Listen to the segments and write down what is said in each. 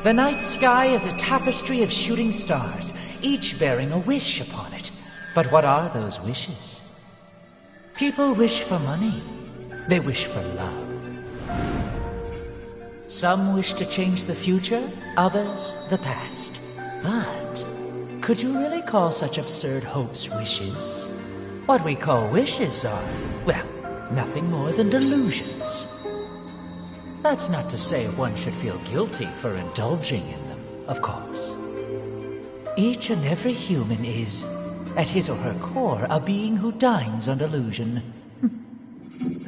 The night sky is a tapestry of shooting stars, each bearing a wish upon it. But what are those wishes? People wish for money. They wish for love. Some wish to change the future, others the past. But could you really call such absurd hopes wishes? What we call wishes are, well, nothing more than delusions. That's not to say one should feel guilty for indulging in them, of course. Each and every human is, at his or her core, a being who dines on delusion.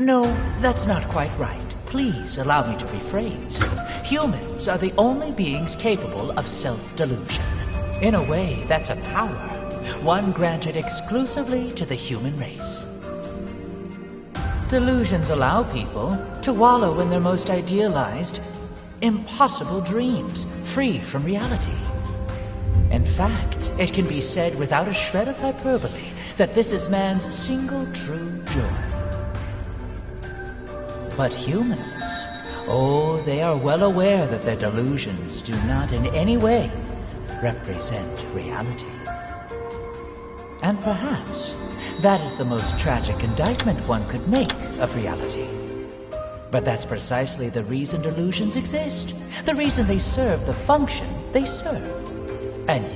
No, that's not quite right. Please allow me to rephrase. Humans are the only beings capable of self-delusion. In a way, that's a power, one granted exclusively to the human race. Delusions allow people to wallow in their most idealized, impossible dreams, free from reality. In fact, it can be said without a shred of hyperbole that this is man's single true joy. But humans, oh, they are well aware that their delusions do not in any way represent reality. And perhaps that is the most tragic indictment one could make of reality. But that's precisely the reason delusions exist, the reason they serve the function they serve. And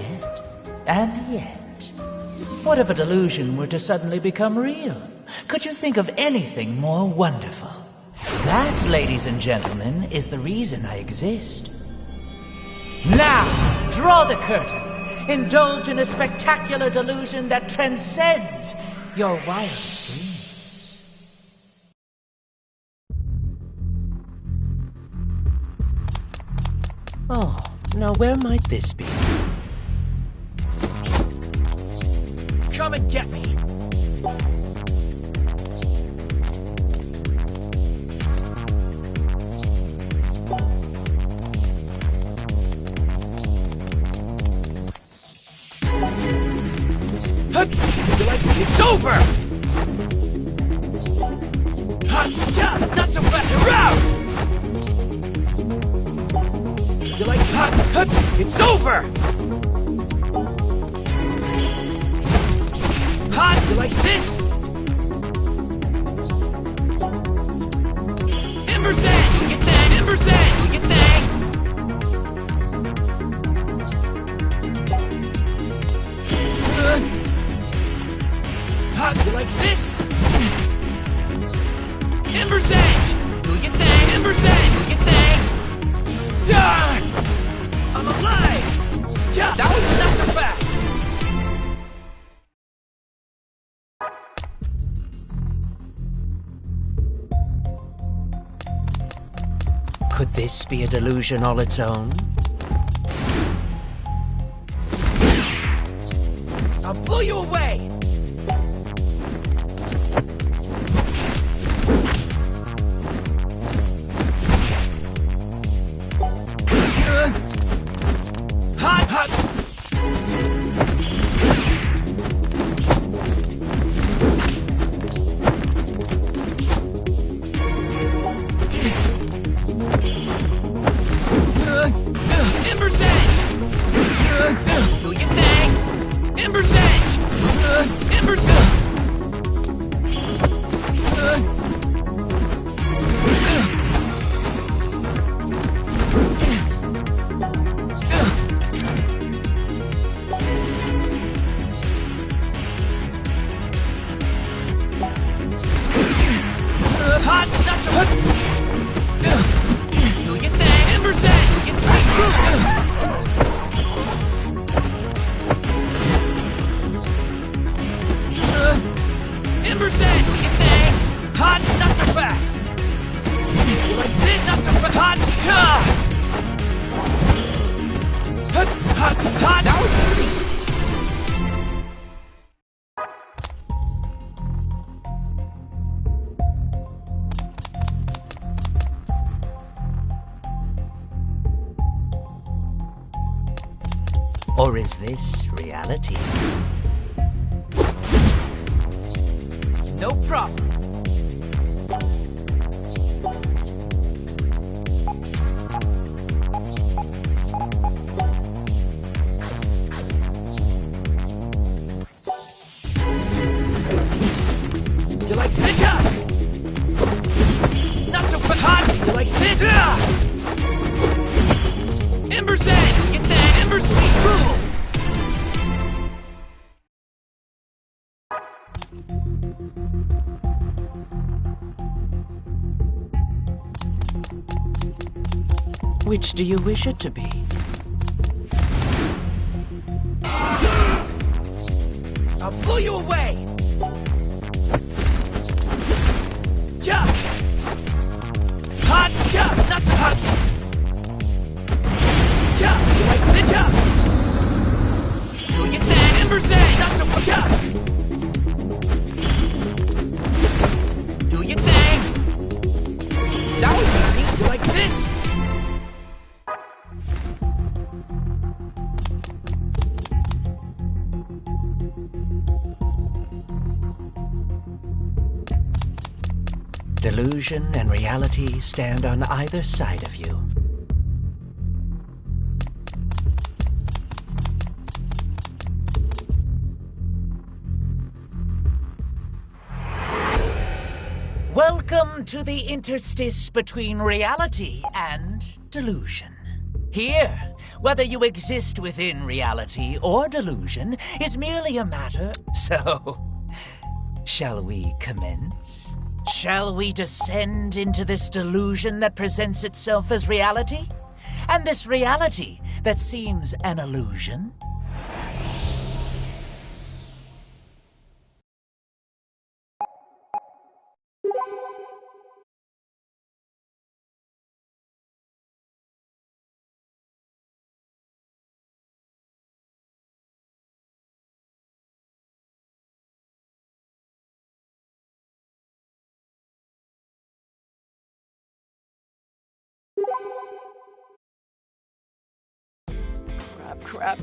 yet, what if a delusion were to suddenly become real? Could you think of anything more wonderful? That, ladies and gentlemen, is the reason I exist. Now, draw the curtain. Indulge in a spectacular delusion that transcends your wildest dreams. Oh, now where might this be? Come and get me! It's over! Not so fast! You're out! You like it's over! Hot! You like this? Ember's Edge! You get that! Ember's Edge! You get that! Hot! You like this? Ember's Edge! You get that! Ember's Edge! You get that! I'm alive! Yeah, that was not so fast! Could this be a delusion all its own? I'll blow you away! Hot! Ember's Edge! Do your thing! Ember's Edge! Ember's Edge! Hot! Not so hot! Do your thing! Ember's Edge! Do your thing! Ember's Edge! Do your thing! Hot! Not so fast! Like this! Not so fast! Hot! Hot! That was easy! Or is this reality? No problem. like this? Ember's Edge! Get that! Ember's Sweet Rule! Which do you wish it to be? I'll blow you away! Jump! Hot jump! Not so hot! Jump! You like the jump? Do we get that? Ember's Edge! Not so hot! Jump! Do your thing! That was easy! You like this? Delusion and reality stand on either side of you. Welcome to the interstice between reality and delusion. Here, whether you exist within reality or delusion is merely a matter. So, shall we commence? Shall we descend into this delusion that presents itself as reality? And this reality that seems an illusion?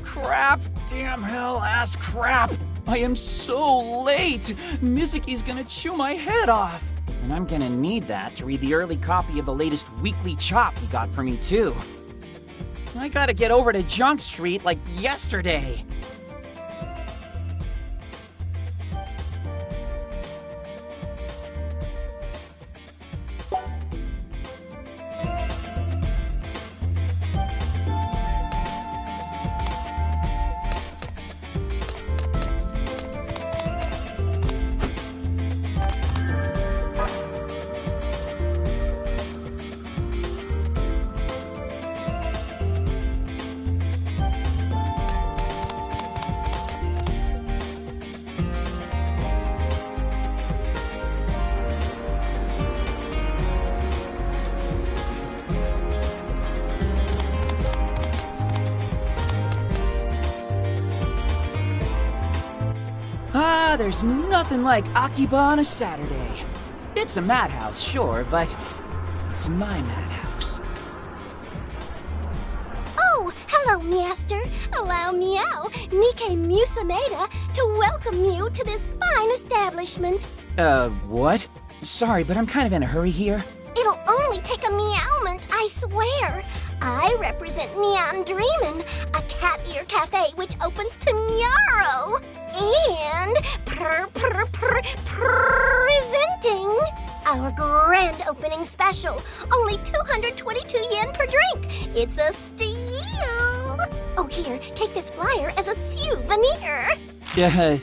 Crap! Damn hell ass crap! I am so late! Mizuki's gonna chew my head off! And I'm gonna need that to read the early copy of the latest weekly chop he got for me, too. I gotta get over to Junk Street like yesterday. There's nothing like Akiba on a Saturday. It's a madhouse, sure, but it's my madhouse. Oh, hello, Master. Allow meow, Nikkei Musameda, to welcome you to this fine establishment. What? Sorry, but I'm kind of in a hurry here. It'll only take a meowment, I swear. I represent Neon Dreamin', a cat ear cafe which opens tomorrow. And presenting our grand opening special. Only 222 yen per drink. It's a steal. Oh, here, take this flyer as a souvenir.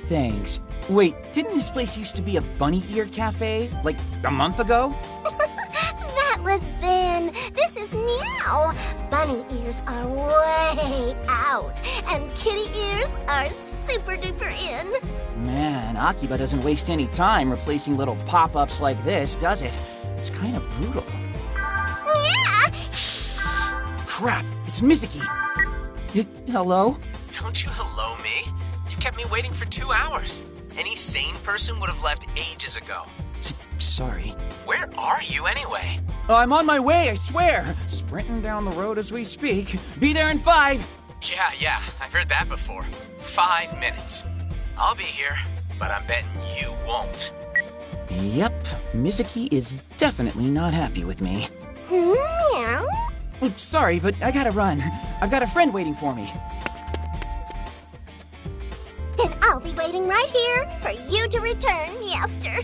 Thanks. Wait, didn't this place used to be a bunny ear cafe, like, a month ago? That was then. This is now. Bunny ears are way out, and kitty ears are super duper in. Man, Akiba doesn't waste any time replacing little pop-ups like this, does it? It's kind of brutal. Yeah! Crap, it's Mizuki. Hello? Don't you hello me? You kept me waiting for 2 hours. Any sane person would have left ages ago. Sorry. Where are you anyway? Oh, I'm on my way, I swear. Sprinting down the road as we speak. Be there in 5. Yeah, I've heard that before. 5 minutes. I'll be here, but I'm betting you won't. Yep, Mizuki is definitely not happy with me. Meow. Sorry, but I gotta run. I've got a friend waiting for me. Then I'll be waiting right here for you to return, Master.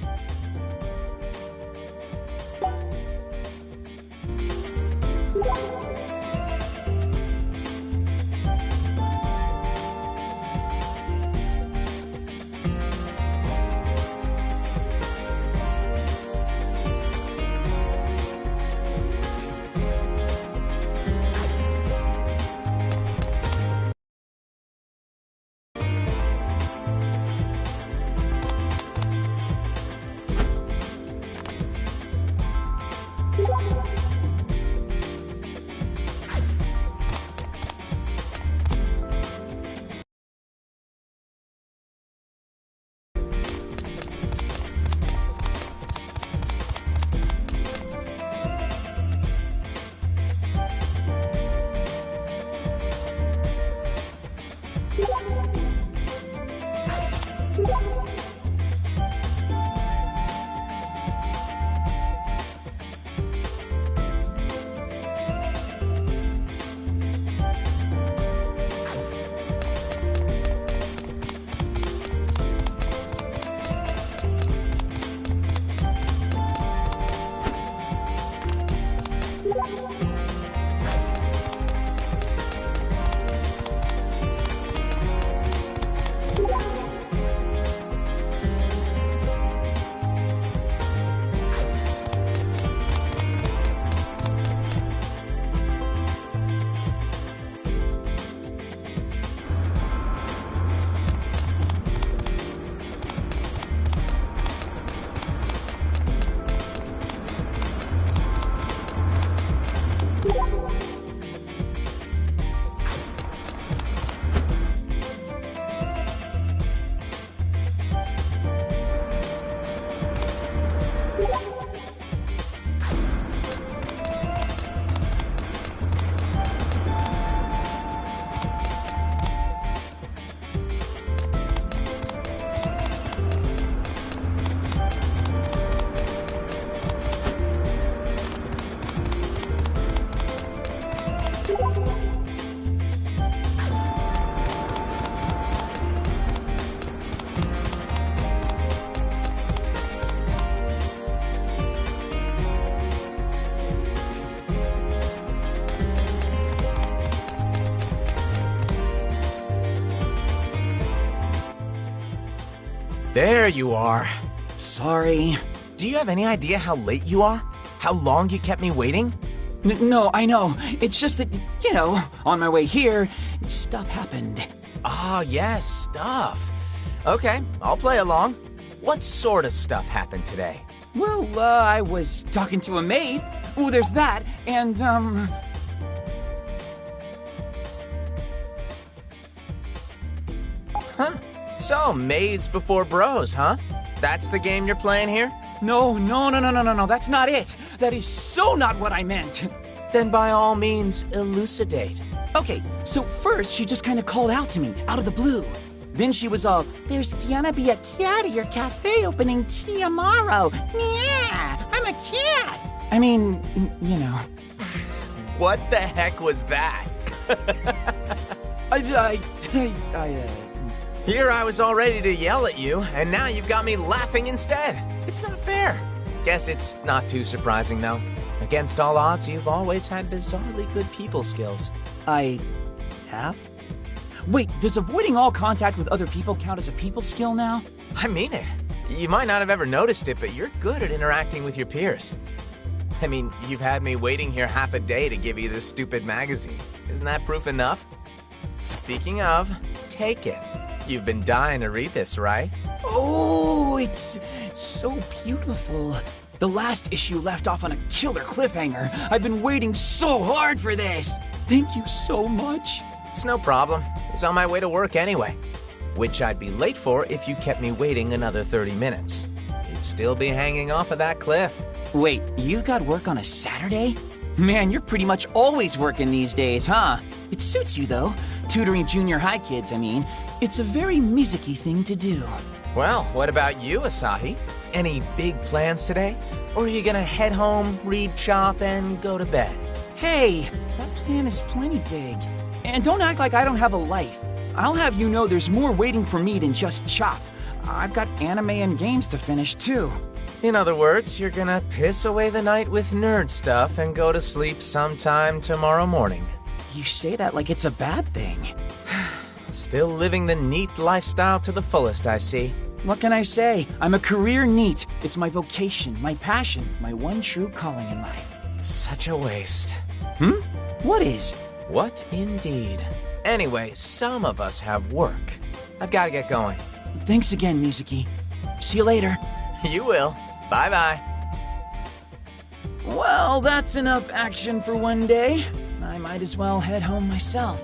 There you are. Sorry. Do you have any idea how late you are? How long you kept me waiting? No, I know. It's just that, you know, on my way here, stuff happened. Ah, yes, stuff. Okay, I'll play along. What sort of stuff happened today? Well, I was talking to a maid. Oh, there's that, and, Huh. So, maids before bros, huh? That's the game you're playing here? No, that's not it. That is so not what I meant. Then by all means, elucidate. Okay, so first she just kind of called out to me, out of the blue. Then she was all, there's gonna be a cat at your cafe opening tomorrow. Yeah, I'm a cat. I mean, you know. What the heck was that? Here I was all ready to yell at you, and now you've got me laughing instead. It's not fair. Guess it's not too surprising, though. Against all odds, you've always had bizarrely good people skills. I have? Wait, does avoiding all contact with other people count as a people skill now? I mean it. You might not have ever noticed it, but you're good at interacting with your peers. I mean, you've had me waiting here half a day to give you this stupid magazine. Isn't that proof enough? Speaking of, take it. You've been dying to read this, right? Oh, it's so beautiful. The last issue left off on a killer cliffhanger. I've been waiting so hard for this. Thank you so much. It's no problem. I was on my way to work anyway. Which I'd be late for if you kept me waiting another 30 minutes. You'd still be hanging off of that cliff. Wait, you've got work on a Saturday? Man, you're pretty much always working these days, huh? It suits you, though. Tutoring junior high kids, I mean. It's a very Mizuki thing to do. Well, what about you, Asahi? Any big plans today? Or are you gonna head home, read Chop, and go to bed? Hey, that plan is plenty big. And don't act like I don't have a life. I'll have you know there's more waiting for me than just Chop. I've got anime and games to finish, too. In other words, you're gonna piss away the night with nerd stuff and go to sleep sometime tomorrow morning. You say that like it's a bad thing. Still living the neat lifestyle to the fullest, I see. What can I say? I'm a career NEET. It's my vocation, my passion, my one true calling in life. Such a waste. What is? What indeed? Anyway, some of us have work. I've gotta get going. Thanks again, Mizuki. See you later. You will. Bye-bye. Well, that's enough action for one day. I might as well head home myself.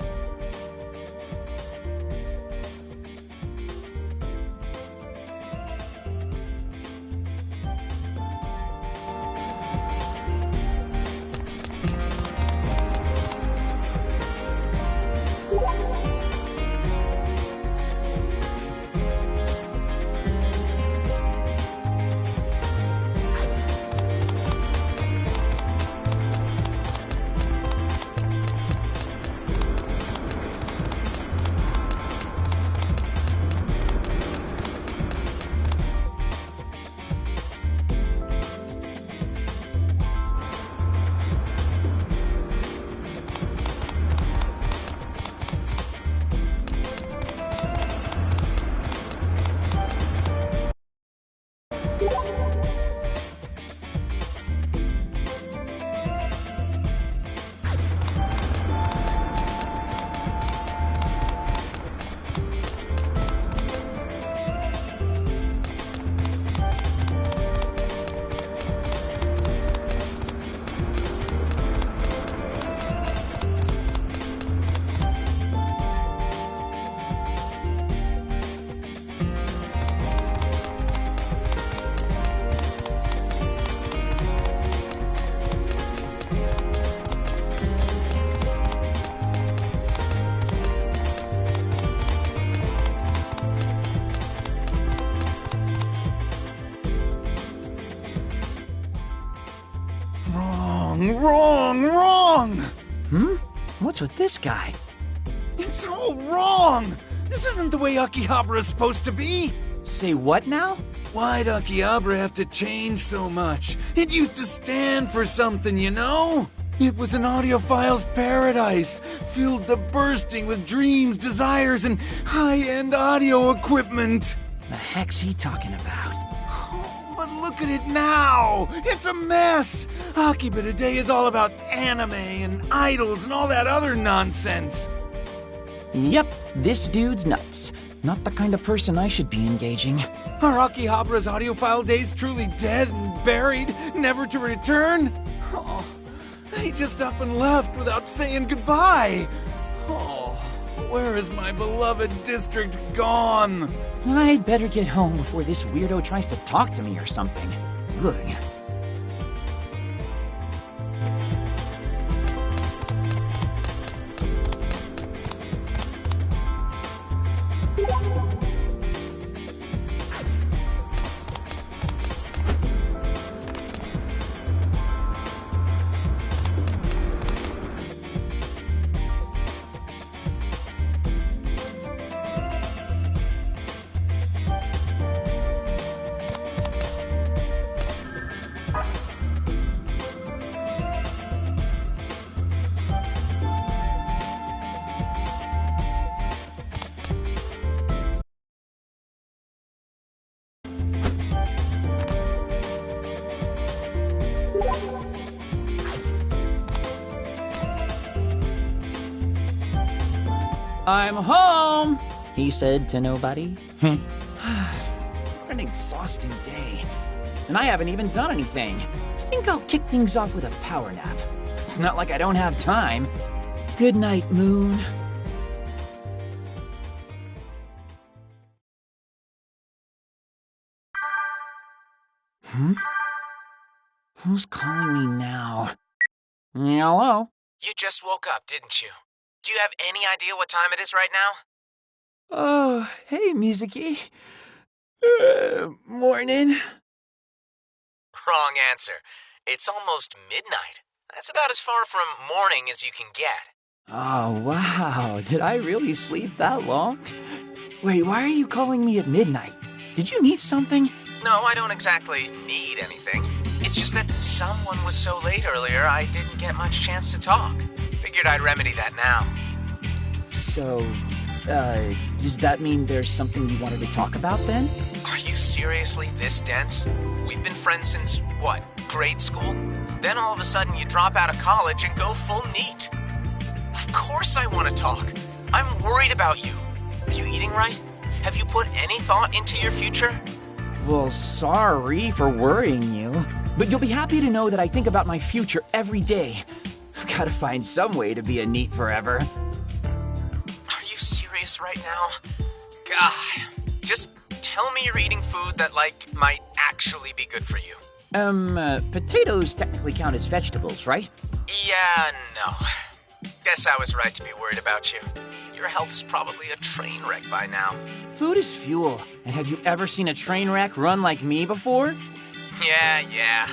Wrong! What's with this guy? It's all wrong! This isn't the way Akihabara is supposed to be! Say what now? Why'd Akihabara have to change so much? It used to stand for something, you know? It was an audiophile's paradise, filled to bursting with dreams, desires, and high-end audio equipment. The heck's he talking about? But look at it now! It's a mess! Akiba today is all about anime and idols and all that other nonsense. Yep, this dude's nuts. Not the kind of person I should be engaging. Are Akihabara's audiophile days truly dead and buried, never to return? Oh, he just up and left without saying goodbye. Oh, where is my beloved district gone? I'd better get home before this weirdo tries to talk to me or something. Ugh. I'm home, he said to nobody. What an exhausting day. And I haven't even done anything. I think I'll kick things off with a power nap. It's not like I don't have time. Good night, Moon. Who's calling me now? Hello? You just woke up, didn't you? Do you have any idea what time it is right now? Oh, hey, Mizuki. Morning. Wrong answer. It's almost midnight. That's about as far from morning as you can get. Oh, wow. Did I really sleep that long? Wait, why are you calling me at midnight? Did you need something? No, I don't exactly need anything. It's just that someone was so late earlier, I didn't get much chance to talk. Figured I'd remedy that now. So, does that mean there's something you wanted to talk about then? Are you seriously this dense? We've been friends since, what, grade school? Then all of a sudden you drop out of college and go full NEET. Of course I want to talk. I'm worried about you. Are you eating right? Have you put any thought into your future? Well, sorry for worrying you, but you'll be happy to know that I think about my future every day. I've got to find some way to be a NEET forever. Are you serious right now? God, just tell me you're eating food that, might actually be good for you. Potatoes technically count as vegetables, right? Yeah, no. Guess I was right to be worried about you. Your health's probably a train wreck by now. Food is fuel, and have you ever seen a train wreck run like me before? Yeah.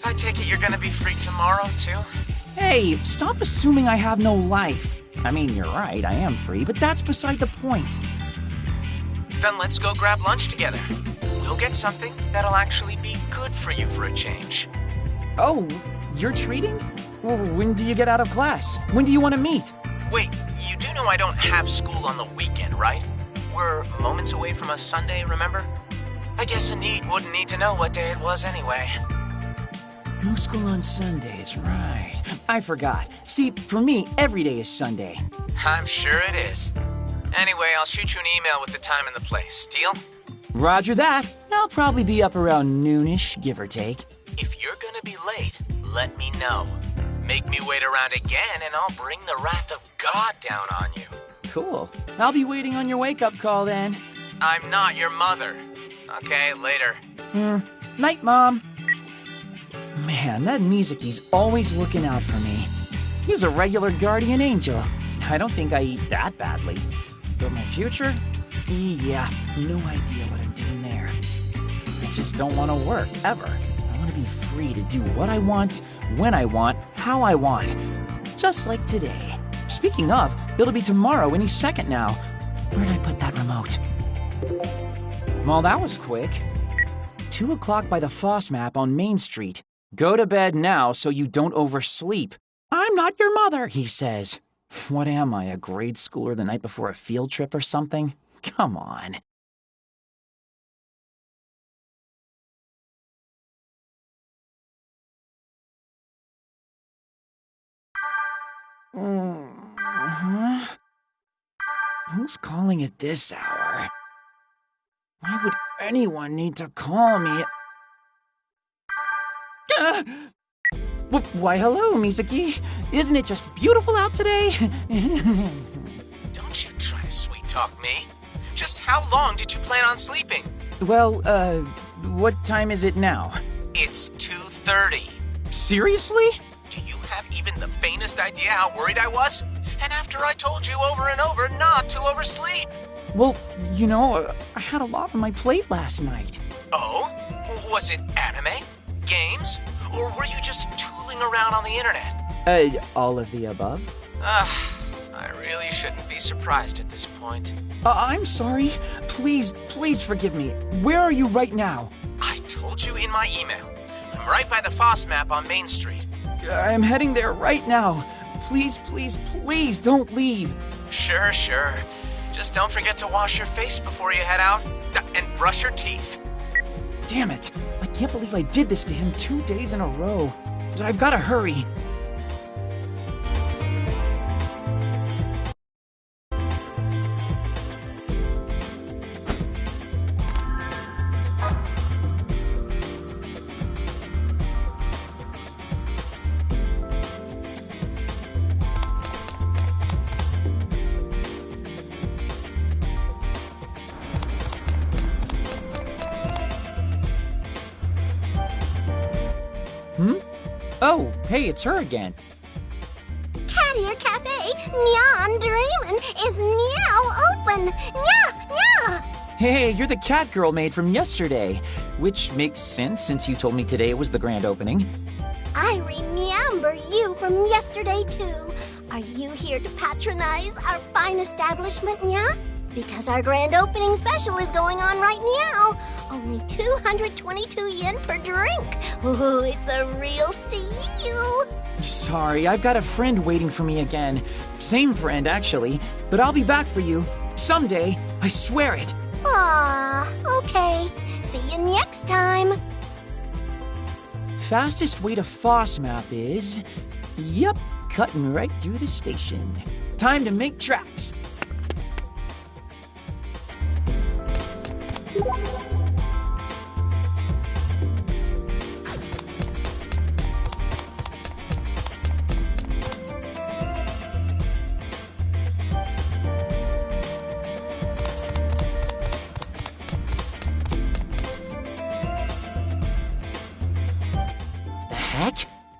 I take it you're gonna be free tomorrow, too? Hey, stop assuming I have no life. I mean, you're right, I am free, but that's beside the point. Then let's go grab lunch together. We'll get something that'll actually be good for you for a change. Oh, you're treating? Well, when do you get out of class? When do you want to meet? Wait, you do know I don't have school on the weekend, right? We're moments away from a Sunday, remember? I guess a NEET wouldn't need to know what day it was anyway. No school on Sundays, right. I forgot. See, for me, every day is Sunday. I'm sure it is. Anyway, I'll shoot you an email with the time and the place. Deal? Roger that. I'll probably be up around noonish, give or take. If you're gonna be late, let me know. Make me wait around again and I'll bring the wrath of God down on you. Cool. I'll be waiting on your wake-up call then. I'm not your mother. Okay, later. Night, Mom. Man, that Mizuki's always looking out for me. He's a regular guardian angel. I don't think I eat that badly. But my future? Yeah, no idea what I'm doing there. I just don't want to work, ever. I want to be free to do what I want, when I want, how I want. Just like today. Speaking of, it'll be tomorrow any second now. Where'd I put that remote? Well, that was quick. 2 o'clock by the Foss map on Main Street. Go to bed now so you don't oversleep. I'm not your mother, he says. What am I, a grade schooler the night before a field trip or something? Come on. Who's calling at this hour? Why would anyone need to call me? Why, hello, Mizuki. Isn't it just beautiful out today? Don't you try to sweet-talk me. Just how long did you plan on sleeping? Well, what time is it now? It's 2:30. Seriously? Do you have even the faintest idea how worried I was? And after I told you over and over not to oversleep. Well, you know, I had a lot on my plate last night. Oh? Was it anime? Games? Or were you just tooling around on the internet? All of the above. I really shouldn't be surprised at this point. I'm sorry. Please forgive me. Where are you right now? I told you in my email. I'm right by the Foss map on Main Street. I'm heading there right now. Please don't leave. Sure. Just don't forget to wash your face before you head out. And brush your teeth. Damn it. I can't believe I did this to him 2 days in a row. But I've got to hurry. Oh, hey, it's her again. Cat Ear Cafe, Nyan Dreamin' is now open. Nya! Hey, you're the cat girl maid from yesterday. Which makes sense since you told me today was the grand opening. I remember you from yesterday, too. Are you here to patronize our fine establishment, Nya? Because our grand opening special is going on right now. Only 222 yen per drink. Ooh, it's a real steal. Sorry, I've got a friend waiting for me again. Same friend, actually. But I'll be back for you. Someday. I swear it. Ah, okay. See you next time. Fastest way to Foss Map is... Yep, cutting right through the station. Time to make tracks.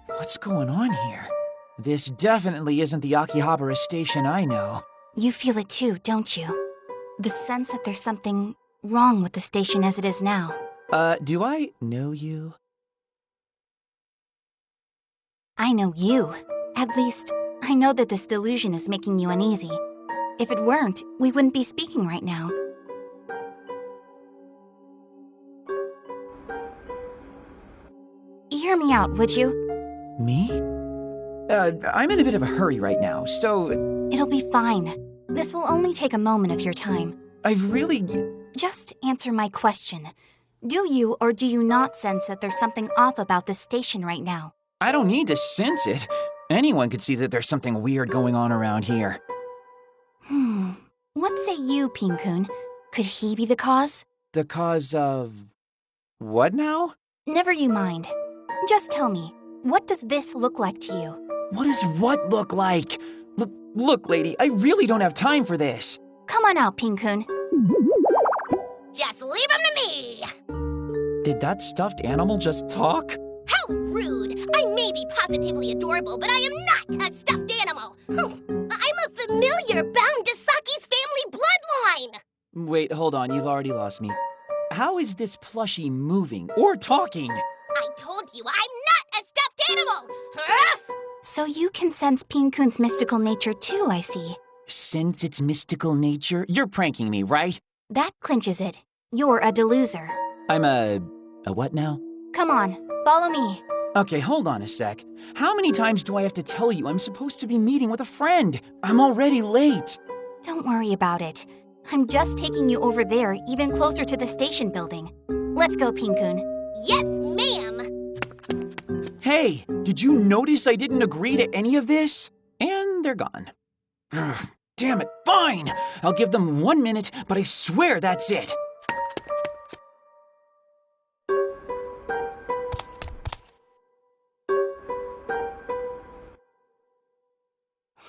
What's going on here? This definitely isn't the AKIBA'S station I know. You feel it too, don't you? The sense that there's something wrong with the station as it is now. Do I know you? I know you. At least, I know that this delusion is making you uneasy. If it weren't, we wouldn't be speaking right now. Hear me out, would you? Me? I'm in a bit of a hurry right now, so... It'll be fine. This will only take a moment of your time. I've really... Just answer my question. Do you or do you not sense that there's something off about this station right now? I don't need to sense it. Anyone could see that there's something weird going on around here. What say you, Pin-kun? Could he be the cause? The cause of... what now? Never you mind. Just tell me, what does this look like to you? What does what look like? Look, lady, I really don't have time for this. Come on out, Pin-kun. Just leave him to me. Did that stuffed animal just talk? How rude! I may be positively adorable, but I am not a stuffed animal. I'm a familiar bound to Saki's family bloodline. Wait, hold on, you've already lost me. How is this plushie moving or talking? I told you, I'm not a stuffed animal! So you can sense Pin-kun's mystical nature too, I see. Sense its mystical nature? You're pranking me, right? That clinches it. You're a deluser. I'm a what now? Come on, follow me. Okay, hold on a sec. How many times do I have to tell you I'm supposed to be meeting with a friend? I'm already late. Don't worry about it. I'm just taking you over there, even closer to the station building. Let's go, Pin-kun. Yes, ma'am! Hey, did you notice I didn't agree to any of this? And they're gone. Ugh, damn it, fine! I'll give them 1 minute, but I swear that's it.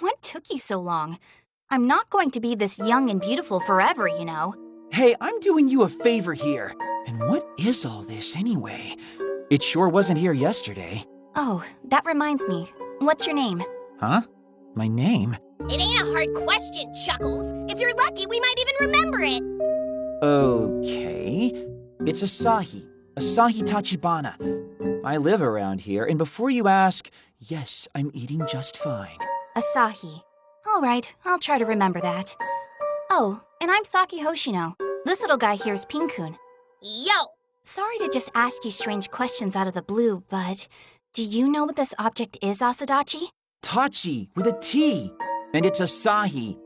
What took you so long? I'm not going to be this young and beautiful forever, you know. Hey, I'm doing you a favor here. And what is all this anyway? It sure wasn't here yesterday. Oh, that reminds me. What's your name? Huh? My name? It ain't a hard question, Chuckles. If you're lucky, we might even remember it. Okay. It's Asahi. Asahi Tachibana. I live around here, and before you ask, yes, I'm eating just fine. Asahi. All right, I'll try to remember that. Oh, and I'm Saki Hoshino. This little guy here is Pin-kun. Yo! Sorry to just ask you strange questions out of the blue, but do you know what this object is, Asadachi? Tachi, with a T. And it's Asahi.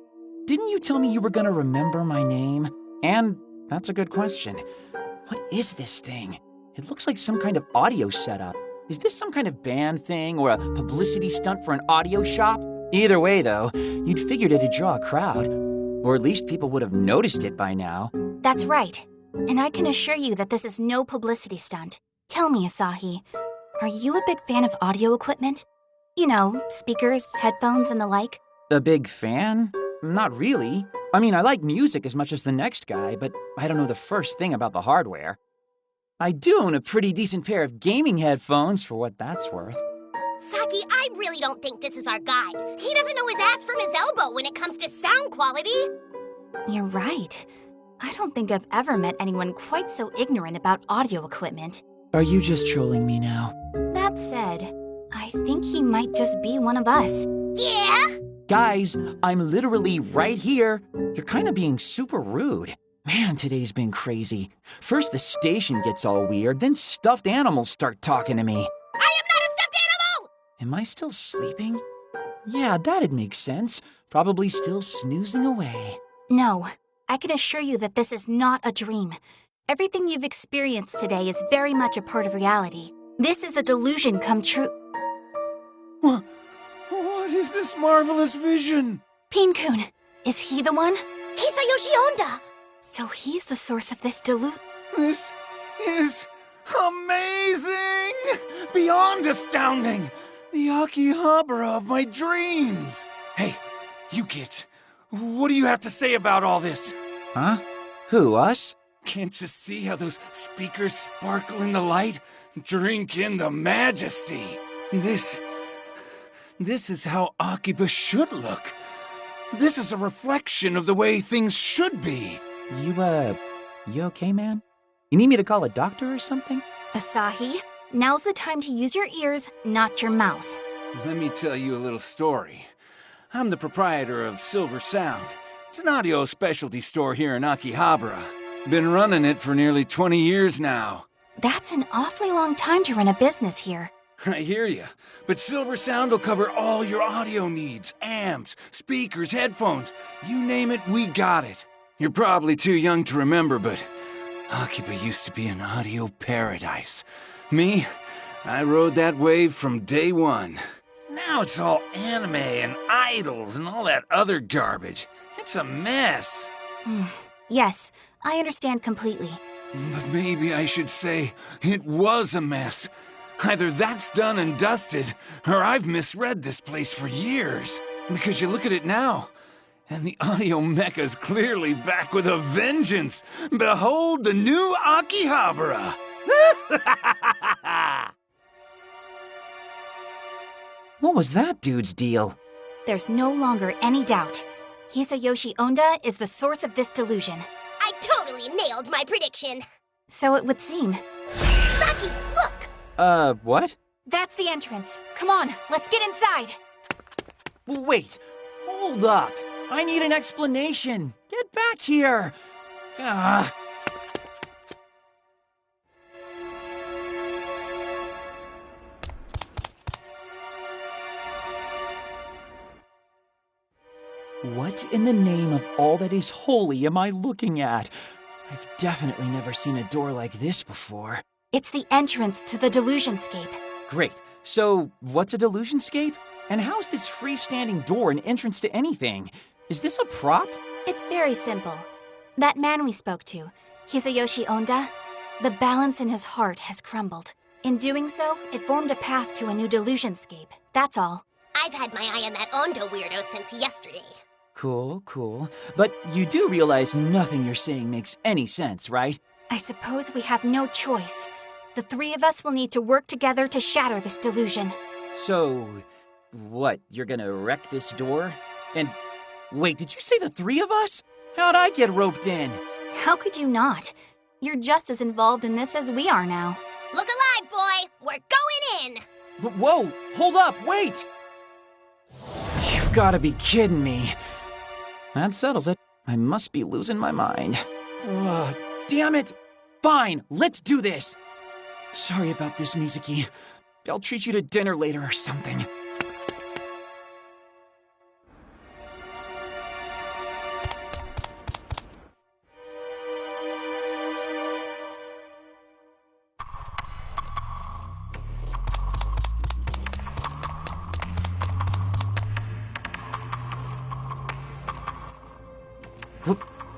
Didn't you tell me you were gonna remember my name? And that's a good question. What is this thing? It looks like some kind of audio setup. Is this some kind of band thing or a publicity stunt for an audio shop? Either way, though, you'd figured it'd draw a crowd. Or at least people would have noticed it by now. That's right. And I can assure you that this is no publicity stunt. Tell me, Asahi, are you a big fan of audio equipment? You know, speakers, headphones, and the like? A big fan? Not really. I mean, I like music as much as the next guy, but I don't know the first thing about the hardware. I do own a pretty decent pair of gaming headphones for what that's worth. Saki, I really don't think this is our guy. He doesn't know his ass from his elbow when it comes to sound quality. You're right. I don't think I've ever met anyone quite so ignorant about audio equipment. Are you just trolling me now? That said, I think he might just be one of us. Yeah? Guys, I'm literally right here. You're kind of being super rude. Man, today's been crazy. First the station gets all weird, then stuffed animals start talking to me. I am not a stuffed animal! Am I still sleeping? Yeah, that'd make sense. Probably still snoozing away. No, I can assure you that this is not a dream. Everything you've experienced today is very much a part of reality. This is a delusion come true. What is this marvelous vision? Pin-kun, is he the one? Hisayoshi Honda! So he's the source of this delusion. This is amazing! Beyond astounding! The Akihabara of my dreams! Hey, you kids, what do you have to say about all this? Huh? Who, us? Can't you see how those speakers sparkle in the light? Drink in the majesty. This is how Akiba should look. This is a reflection of the way things should be. You okay, man? You need me to call a doctor or something? Asahi, now's the time to use your ears, not your mouth. Let me tell you a little story. I'm the proprietor of Silver Sound. It's an audio specialty store here in Akihabara. Been running it for nearly 20 years now. That's an awfully long time to run a business here. I hear you, but Silver Sound will cover all your audio needs. Amps, speakers, headphones. You name it, we got it. You're probably too young to remember, but Akiba used to be an audio paradise. Me, I rode that wave from day one. Now it's all anime and idols and all that other garbage. It's a mess. Yes, I understand completely. But maybe I should say it was a mess. Either that's done and dusted, or I've misread this place for years. Because you look at it now, and the audio mecha's clearly back with a vengeance. Behold the new Akihabara! What was that dude's deal? There's no longer any doubt. Hisayoshi Honda is the source of this delusion. I totally nailed my prediction. So it would seem. Saki, look! What? That's the entrance. Come on, let's get inside. Wait, hold up. I need an explanation. Get back here. What in the name of all that is holy am I looking at? I've definitely never seen a door like this before. It's the entrance to the delusionscape. Great. So, what's a delusionscape? And how's this freestanding door an entrance to anything? Is this a prop? It's very simple. That man we spoke to, Hisayoshi Honda, the balance in his heart has crumbled. In doing so, it formed a path to a new delusionscape. That's all. I've had my eye on that Ondo weirdo since yesterday. Cool. But you do realize nothing you're saying makes any sense, right? I suppose we have no choice. The three of us will need to work together to shatter this delusion. So, what, you're gonna wreck this door? And, wait, did you say the three of us? How'd I get roped in? How could you not? You're just as involved in this as we are now. Look alive, boy! We're going in! But whoa, hold up, wait! You've gotta be kidding me. That settles it. I must be losing my mind. Ugh, damn it! Fine, let's do this! Sorry about this, Mizuki. I'll treat you to dinner later or something.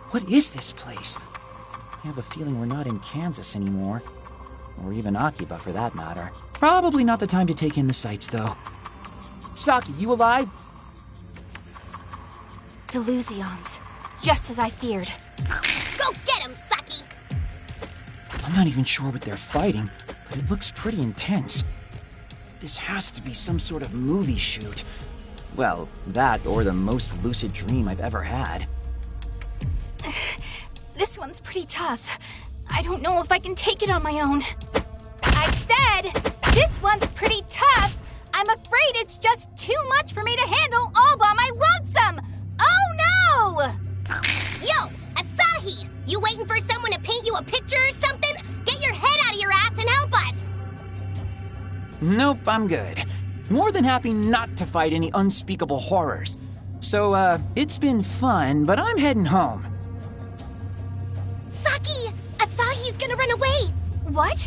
What is this place? I have a feeling we're not in Kansas anymore. Or even Akiba, for that matter. Probably not the time to take in the sights, though. Saki, you alive? Delusions. Just as I feared. Go get him, Saki! I'm not even sure what they're fighting, but it looks pretty intense. This has to be some sort of movie shoot. Well, that or the most lucid dream I've ever had. This one's pretty tough. I don't know if I can take it on my own. I said, this one's pretty tough. I'm afraid it's just too much for me to handle all by my Nope, I'm good. More than happy not to fight any unspeakable horrors. So, it's been fun, but I'm heading home. Saki! Asahi's gonna run away! What?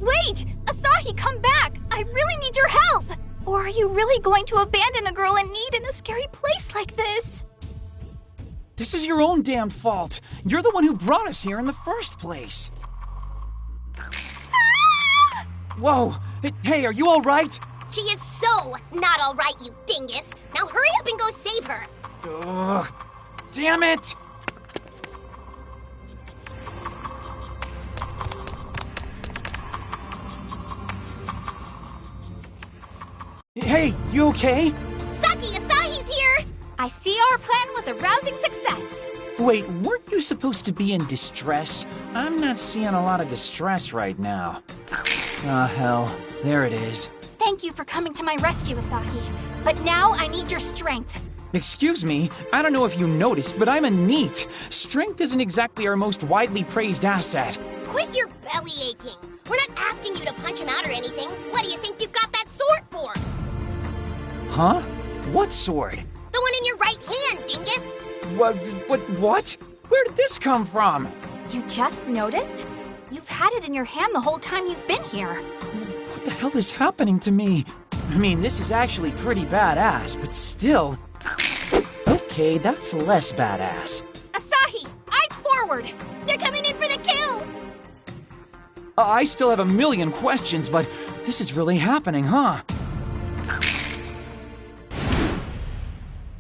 Wait! Asahi, come back! I really need your help! Or are you really going to abandon a girl in need in a scary place like this? This is your own damn fault. You're the one who brought us here in the first place. Ah! Whoa! Hey, are you alright? She is so not alright, you dingus! Now hurry up and go save her! Ugh, damn it! Hey, you okay? Saki, Asahi's here! I see our plan was a rousing success. Wait, weren't you supposed to be in distress? I'm not seeing a lot of distress right now. Ah, hell. There it is. Thank you for coming to my rescue, Asahi. But now I need your strength. Excuse me, I don't know if you noticed, but I'm a NEET. Strength isn't exactly our most widely praised asset. Quit your belly aching! We're not asking you to punch him out or anything. What do you think you've got that sword for? Huh? What sword? The one in your right hand, dingus! What? Where did this come from? You just noticed? You've had it in your hand the whole time you've been here. What the hell is happening to me? I mean, this is actually pretty badass, but still... Okay, that's less badass. Asahi, eyes forward! They're coming in for the kill! I still have a million questions, but this is really happening, huh?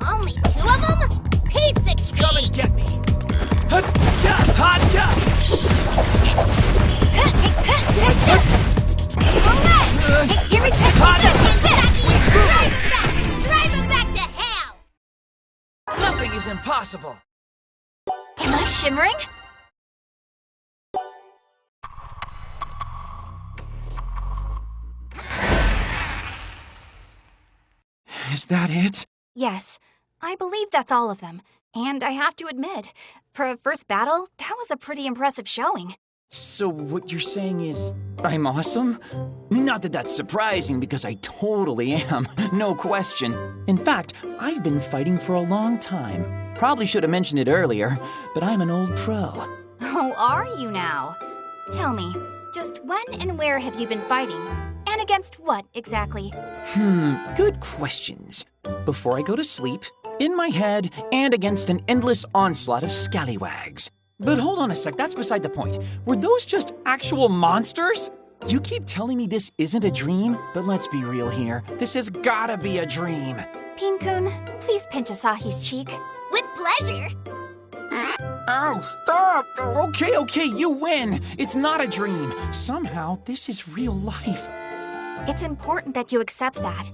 Only 2 of them? Piece of cake! Come and get me! Hot-ja! Here we go! Drive him back to hell! Nothing is impossible! Am I shimmering? Is that it? Yes, I believe that's all of them. And I have to admit, for a first battle, that was a pretty impressive showing. So what you're saying is I'm awesome? Not that that's surprising, because I totally am, no question. In fact, I've been fighting for a long time. Probably should have mentioned it earlier, but I'm an old pro. Oh, are you now? Tell me, just when and where have you been fighting? And against what, exactly? Good questions. Before I go to sleep, in my head, and against an endless onslaught of scallywags. But hold on a sec, that's beside the point. Were those just actual monsters? You keep telling me this isn't a dream, but let's be real here. This has gotta be a dream. Pin-kun, please pinch Asahi's cheek. With pleasure! Oh, stop! Okay, you win! It's not a dream. Somehow, this is real life. It's important that you accept that.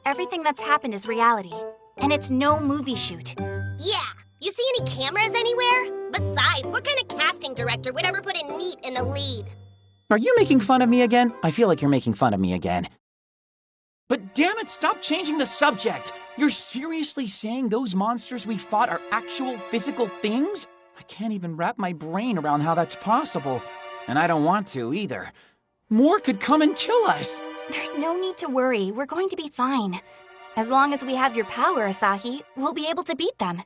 Everything that's happened is reality. And it's no movie shoot. Yeah, you see any cameras anywhere? Besides, what kind of casting director would ever put a NEET in the lead? Are you making fun of me again? I feel like you're making fun of me again. But damn it, stop changing the subject! You're seriously saying those monsters we fought are actual physical things? I can't even wrap my brain around how that's possible. And I don't want to, either. More could come and kill us! There's no need to worry, we're going to be fine. As long as we have your power, Asahi, we'll be able to beat them.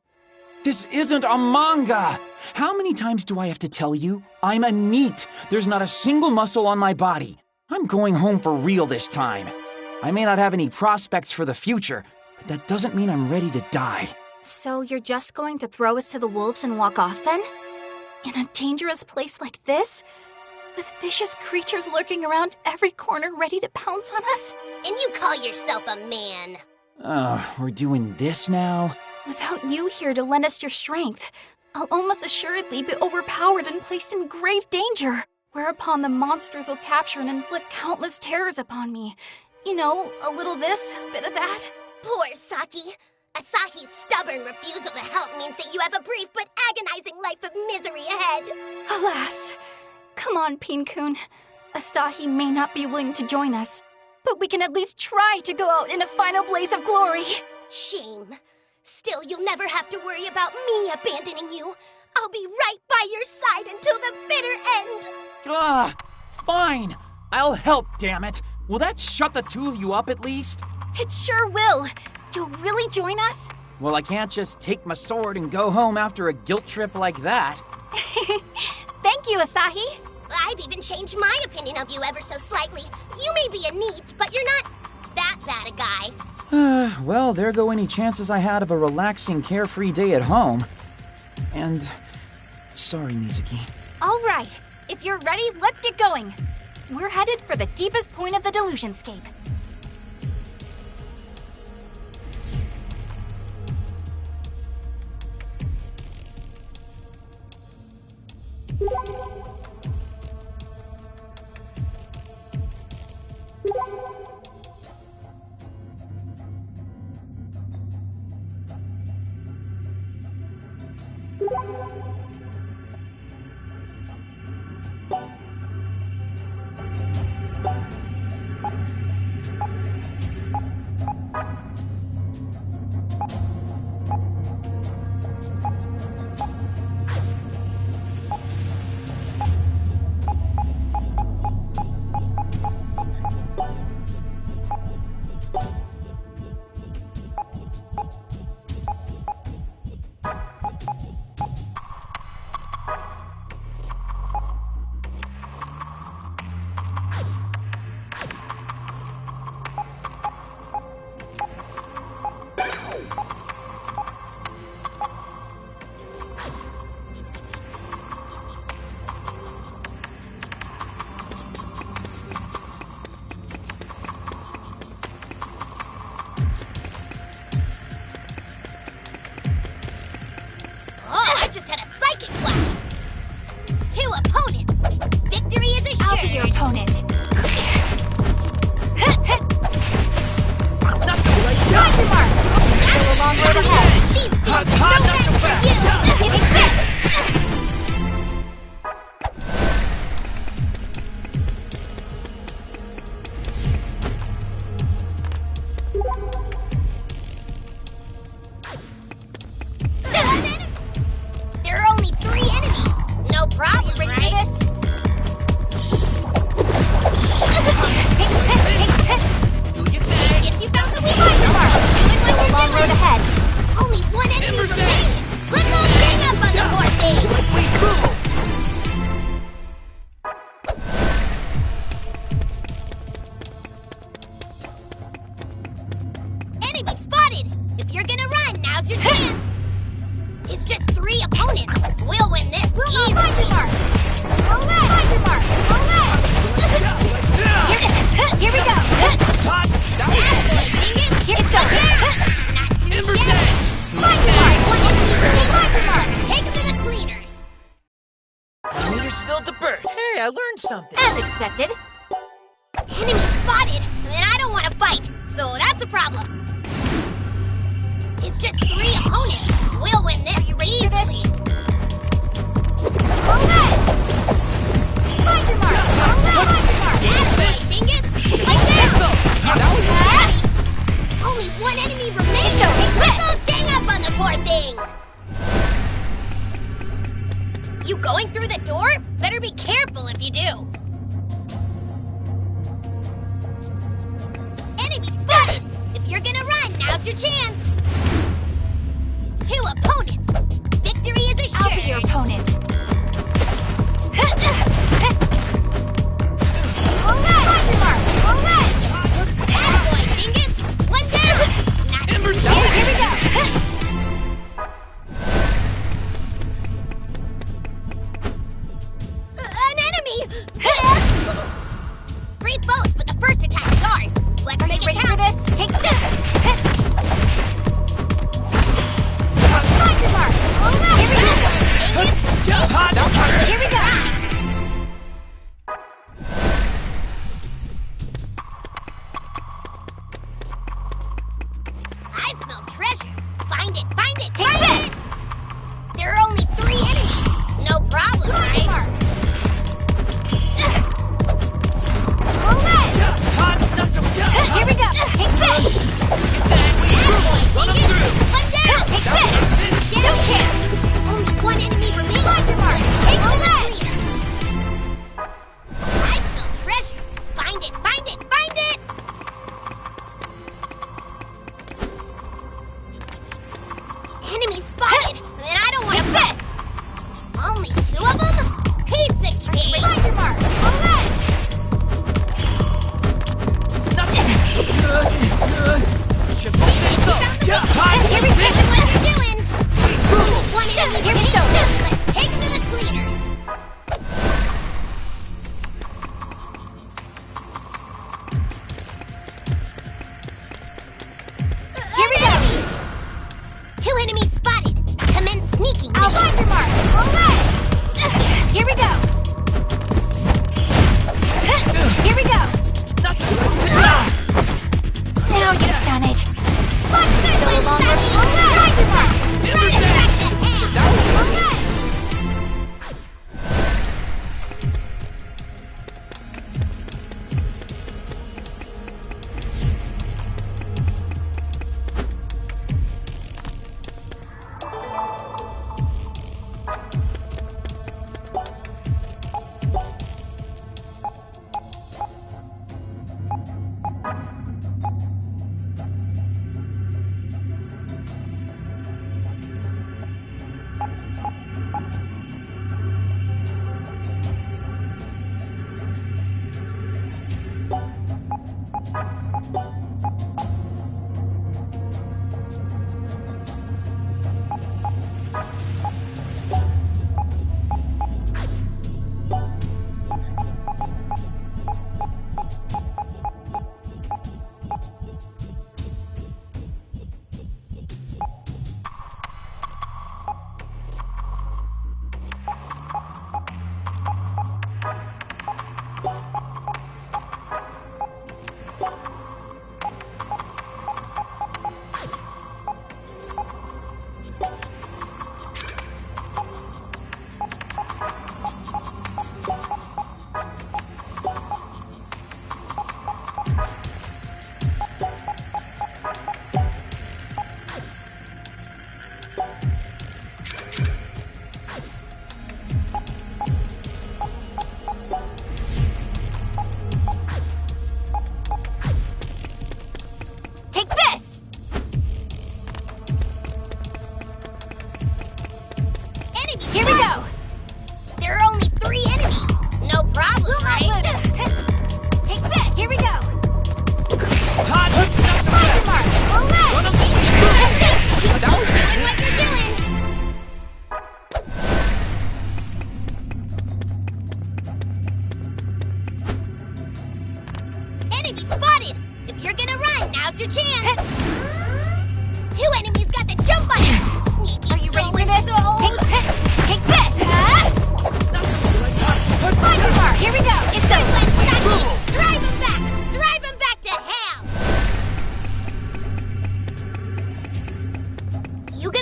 This isn't a manga! How many times do I have to tell you? I'm a NEET. There's not a single muscle on my body. I'm going home for real this time. I may not have any prospects for the future, but that doesn't mean I'm ready to die. So you're just going to throw us to the wolves and walk off then? In a dangerous place like this? With vicious creatures lurking around every corner ready to pounce on us? And you call yourself a man? We're doing this now? Without you here to lend us your strength, I'll almost assuredly be overpowered and placed in grave danger. Whereupon the monsters will capture and inflict countless terrors upon me. You know, a little this, a bit of that. Poor Saki. Asahi's stubborn refusal to help means that you have a brief but agonizing life of misery ahead. Alas. Come on, Pin-kun. Asahi may not be willing to join us, but we can at least try to go out in a final blaze of glory. Shame. Still, you'll never have to worry about me abandoning you. I'll be right by your side until the bitter end. Fine. I'll help, damn it. Will that shut the two of you up at least? It sure will. You'll really join us? Well, I can't just take my sword and go home after a guilt trip like that. Thank you, Asahi. I've even changed my opinion of you ever so slightly. You may be a NEET, but you're not that bad a guy. Well, there go any chances I had of a relaxing, carefree day at home. And... sorry, Mizuki. All right. If you're ready, let's get going. We're headed for the deepest point of the Delusionscape. Something. As expected. Enemy spotted, and I don't want to fight, so that's a problem. It's just 3 opponents. We'll win this easily. Alright! Find your mark! Find your mark! That's right, Dingus! Like that! Only 1 enemy remains! Let those gang up on the poor thing! You going through the door? Better be careful if you do. Enemy spotted! If you're gonna run, now's your chance. 2 opponents. Victory is assured. I'll be your opponent. Alright! Find your mark! Alright! Attaboy, Dingus! 1 down! Not too bad. Here we go! Three boats, but the first attack is ours. Let's make it count. Ready for this? Take this! Find your mark! Alright! Here we go! I smell treasure. Find it! Find it! Take this! There are only 3 enemies. No problem, right? Here we go! Take this! One down! Take this! No chance! Only 1 enemy remains. Find your mark! Take that! I smell treasure. Find it! Find it! Find it!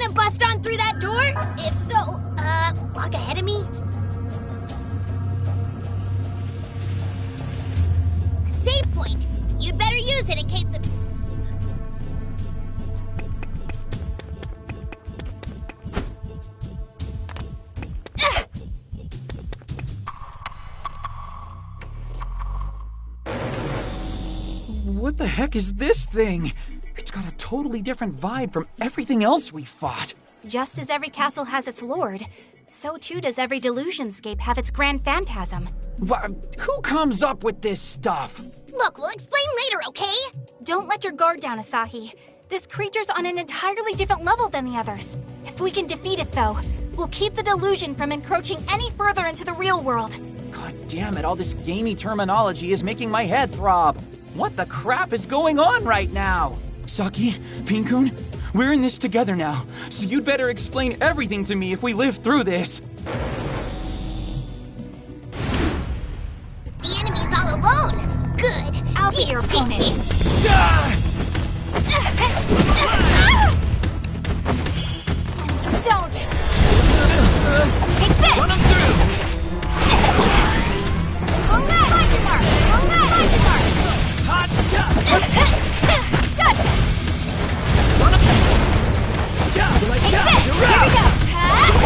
Gonna bust on through that door? If so, walk ahead of me. A save point. You'd better use it in case the... What the heck is this thing? It's got a totally different vibe from everything else we fought. Just as every castle has its lord, so too does every delusionscape have its grand phantasm. Who comes up with this stuff? Look, we'll explain later, okay? Don't let your guard down, Asahi. This creature's on an entirely different level than the others. If we can defeat it, though, we'll keep the delusion from encroaching any further into the real world. God damn it, all this gamey terminology is making my head throb. What the crap is going on right now? Saki, Pinkun, we're in this together now, so you'd better explain everything to me if we live through this. The enemy's all alone. Good. I'll be your opponent. Don't! Take this! Run him through! All right! Find your mark! All right! Find your mark! Hot Good! Run him through! Like Take that! this! You're Here we out! go! All right!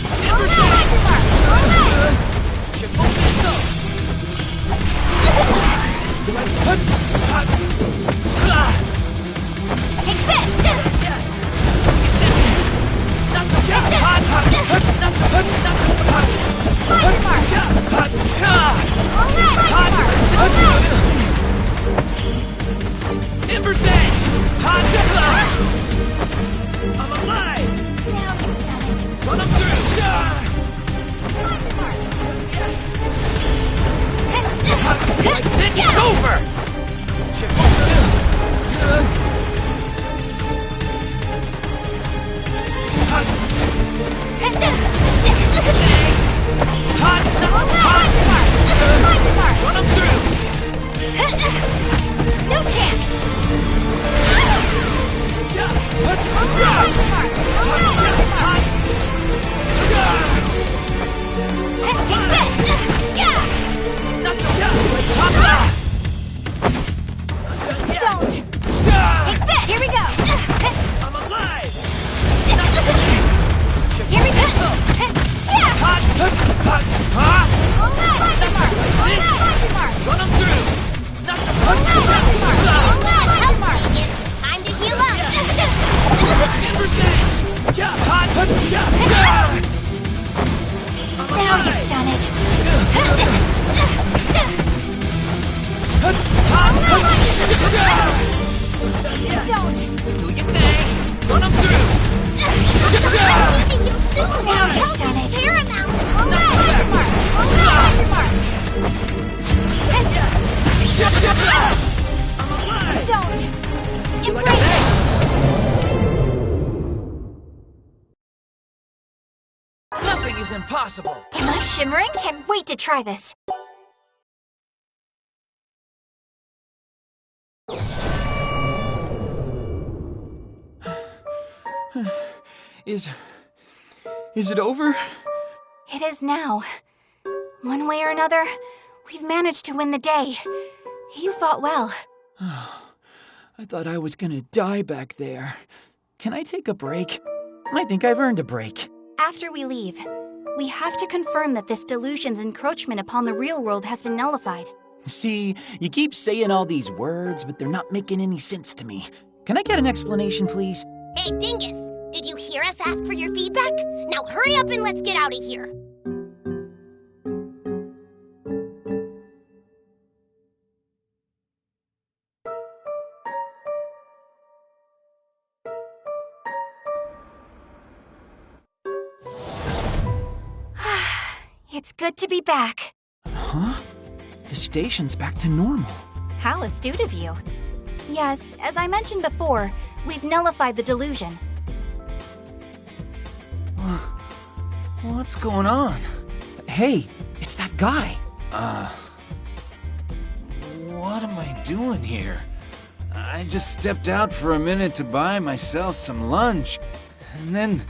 Find your mark! All right! Take this! Ember's Edge! Hot chocolate! I'm alive! Now you've done it. Run him through! It's over! Run him through! No chance! Take this! Don't! Take this! Here we go! I'm alive! Here we go! Yeah! All right! Find your mark! All right! Find your mark! Run him through! All right! Find your mark! All right! Help mark! Time to heal up. Ember's Edge! Now you've done it! Don't! Do your thing! Run him through! Now you've done it! Paramount. All right! Find your mark! All right! Find your mark! I'm alive! Don't! Embrace it! Nothing is impossible! Am I shimmering? Can't wait to try this. Is it over? It is now. One way or another, we've managed to win the day. You fought well. I thought I was gonna die back there. Can I take a break? I think I've earned a break. After we leave, we have to confirm that this delusion's encroachment upon the real world has been nullified. See, you keep saying all these words, but they're not making any sense to me. Can I get an explanation, please? Hey, Dingus, did you hear us ask for your feedback? Now hurry up and let's get out of here. It's good to be back. Huh? The station's back to normal. How astute of you. Yes, as I mentioned before, we've nullified the delusion. What's going on? Hey, it's that guy. What am I doing here? I just stepped out for a minute to buy myself some lunch. And then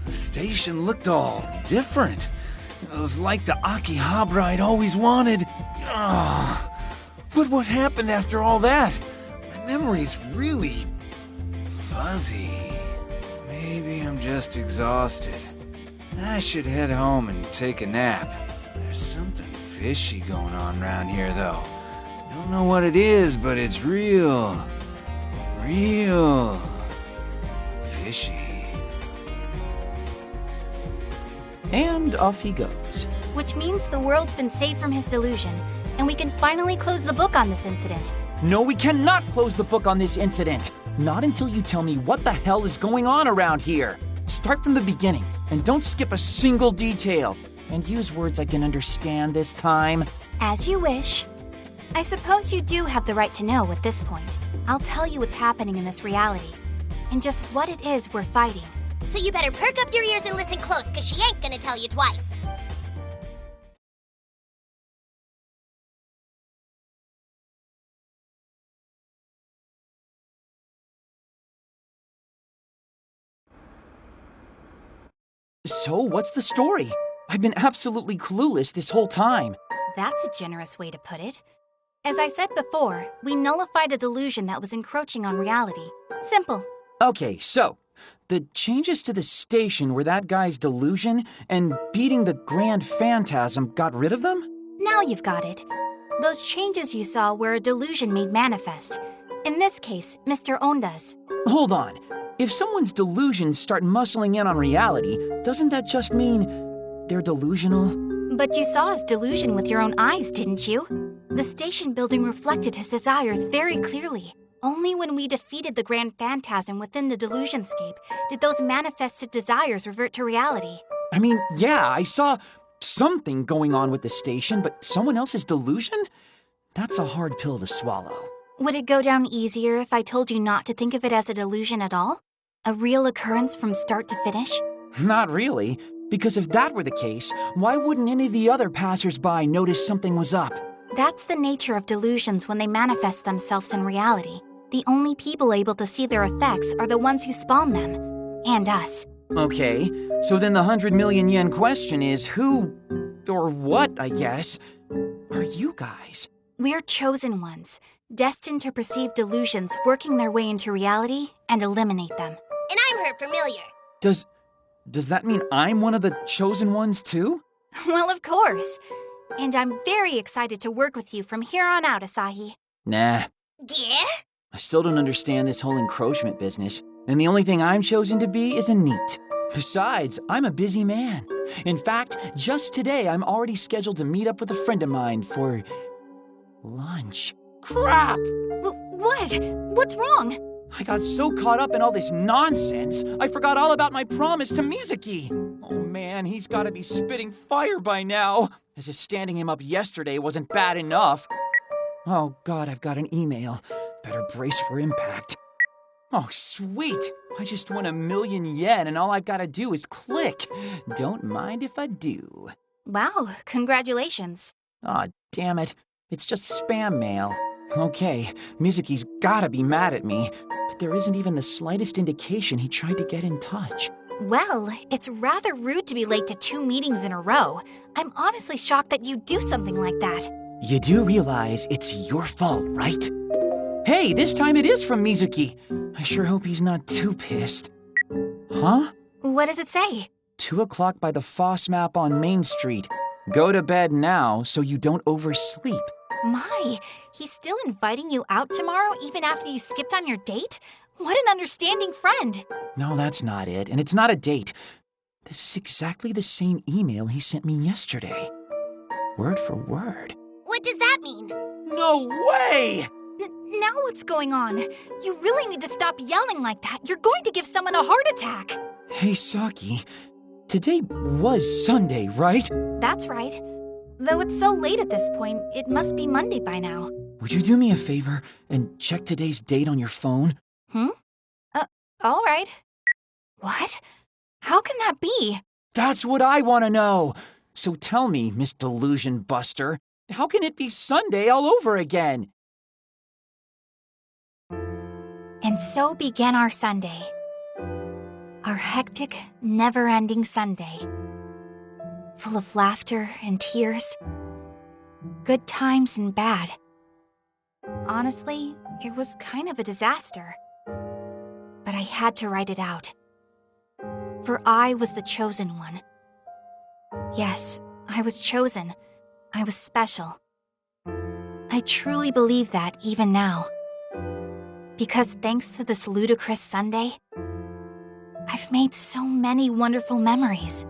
the station looked all different. It was like the AKIBA I'd always wanted. Ugh. But what happened after all that? My memory's really fuzzy. Maybe I'm just exhausted. I should head home and take a nap. There's something fishy going on around here, though. Don't know what it is, but it's real fishy. And off he goes. Which means the world's been saved from his delusion, and we can finally close the book on this incident. No, we cannot close the book on this incident. Not until you tell me what the hell is going on around here. Start from the beginning, and don't skip a single detail. And use words I can understand this time. As you wish. I suppose you do have the right to know at this point. I'll tell you what's happening in this reality, and just what it is we're fighting. So you better perk up your ears and listen close, cause she ain't gonna tell you twice. So, what's the story? I've been absolutely clueless this whole time. That's a generous way to put it. As I said before, we nullified a delusion that was encroaching on reality. Simple. Okay, so, the changes to the station were that guy's delusion, and beating the Grand Phantasm got rid of them? Now you've got it. Those changes you saw were a delusion made manifest. In this case, Mr. Onda's. Hold on. If someone's delusions start muscling in on reality, doesn't that just mean they're delusional? But you saw his delusion with your own eyes, didn't you? The station building reflected his desires very clearly. Only when we defeated the Grand Phantasm within the delusionscape did those manifested desires revert to reality. I mean, yeah, I saw something going on with the station, but someone else's delusion? That's a hard pill to swallow. Would it go down easier if I told you not to think of it as a delusion at all? A real occurrence from start to finish? Not really, because if that were the case, why wouldn't any of the other passers-by notice something was up? That's the nature of delusions when they manifest themselves in reality. The only people able to see their effects are the ones who spawn them. And us. Okay, so then the 100 million yen question is who, or what, I guess, are you guys? We're chosen ones, destined to perceive delusions working their way into reality and eliminate them. And I'm her familiar. Does that mean I'm one of the chosen ones too? Well, of course. And I'm very excited to work with you from here on out, Asahi. Nah. Yeah? I still don't understand this whole encroachment business, and the only thing I'm chosen to be is a NEET. Besides, I'm a busy man. In fact, just today I'm already scheduled to meet up with a friend of mine for lunch. Crap! What? What's wrong? I got so caught up in all this nonsense, I forgot all about my promise to Mizuki. Oh man, he's gotta be spitting fire by now. As if standing him up yesterday wasn't bad enough. Oh god, I've got an email. Better brace for impact. Oh, sweet! I just won 1 million yen and all I've gotta do is click. Don't mind if I do. Wow, congratulations. Aw, damn it. It's just spam mail. Okay, Mizuki's gotta be mad at me, but there isn't even the slightest indication he tried to get in touch. Well, it's rather rude to be late to 2 meetings in a row. I'm honestly shocked that you'd do something like that. You do realize it's your fault, right? Hey, this time it is from Mizuki. I sure hope he's not too pissed. Huh? What does it say? 2 o'clock by the Foss map on Main Street. Go to bed now so you don't oversleep. My, he's still inviting you out tomorrow even after you skipped on your date? What an understanding friend. No, that's not it, and it's not a date. This is exactly the same email he sent me yesterday. Word for word. What does that mean? No way! Now what's going on? You really need to stop yelling like that. You're going to give someone a heart attack. Hey, Saki. Today was Sunday, right? That's right. Though it's so late at this point, it must be Monday by now. Would you do me a favor and check today's date on your phone? All right. What? How can that be? That's what I want to know. So tell me, Miss Delusion Buster, how can it be Sunday all over again? And so began our Sunday. Our hectic, never-ending Sunday. Full of laughter and tears. Good times and bad. Honestly, it was kind of a disaster. But I had to write it out. For I was the chosen one. Yes, I was chosen. I was special. I truly believe that even now. Because thanks to this ludicrous Sunday, I've made so many wonderful memories.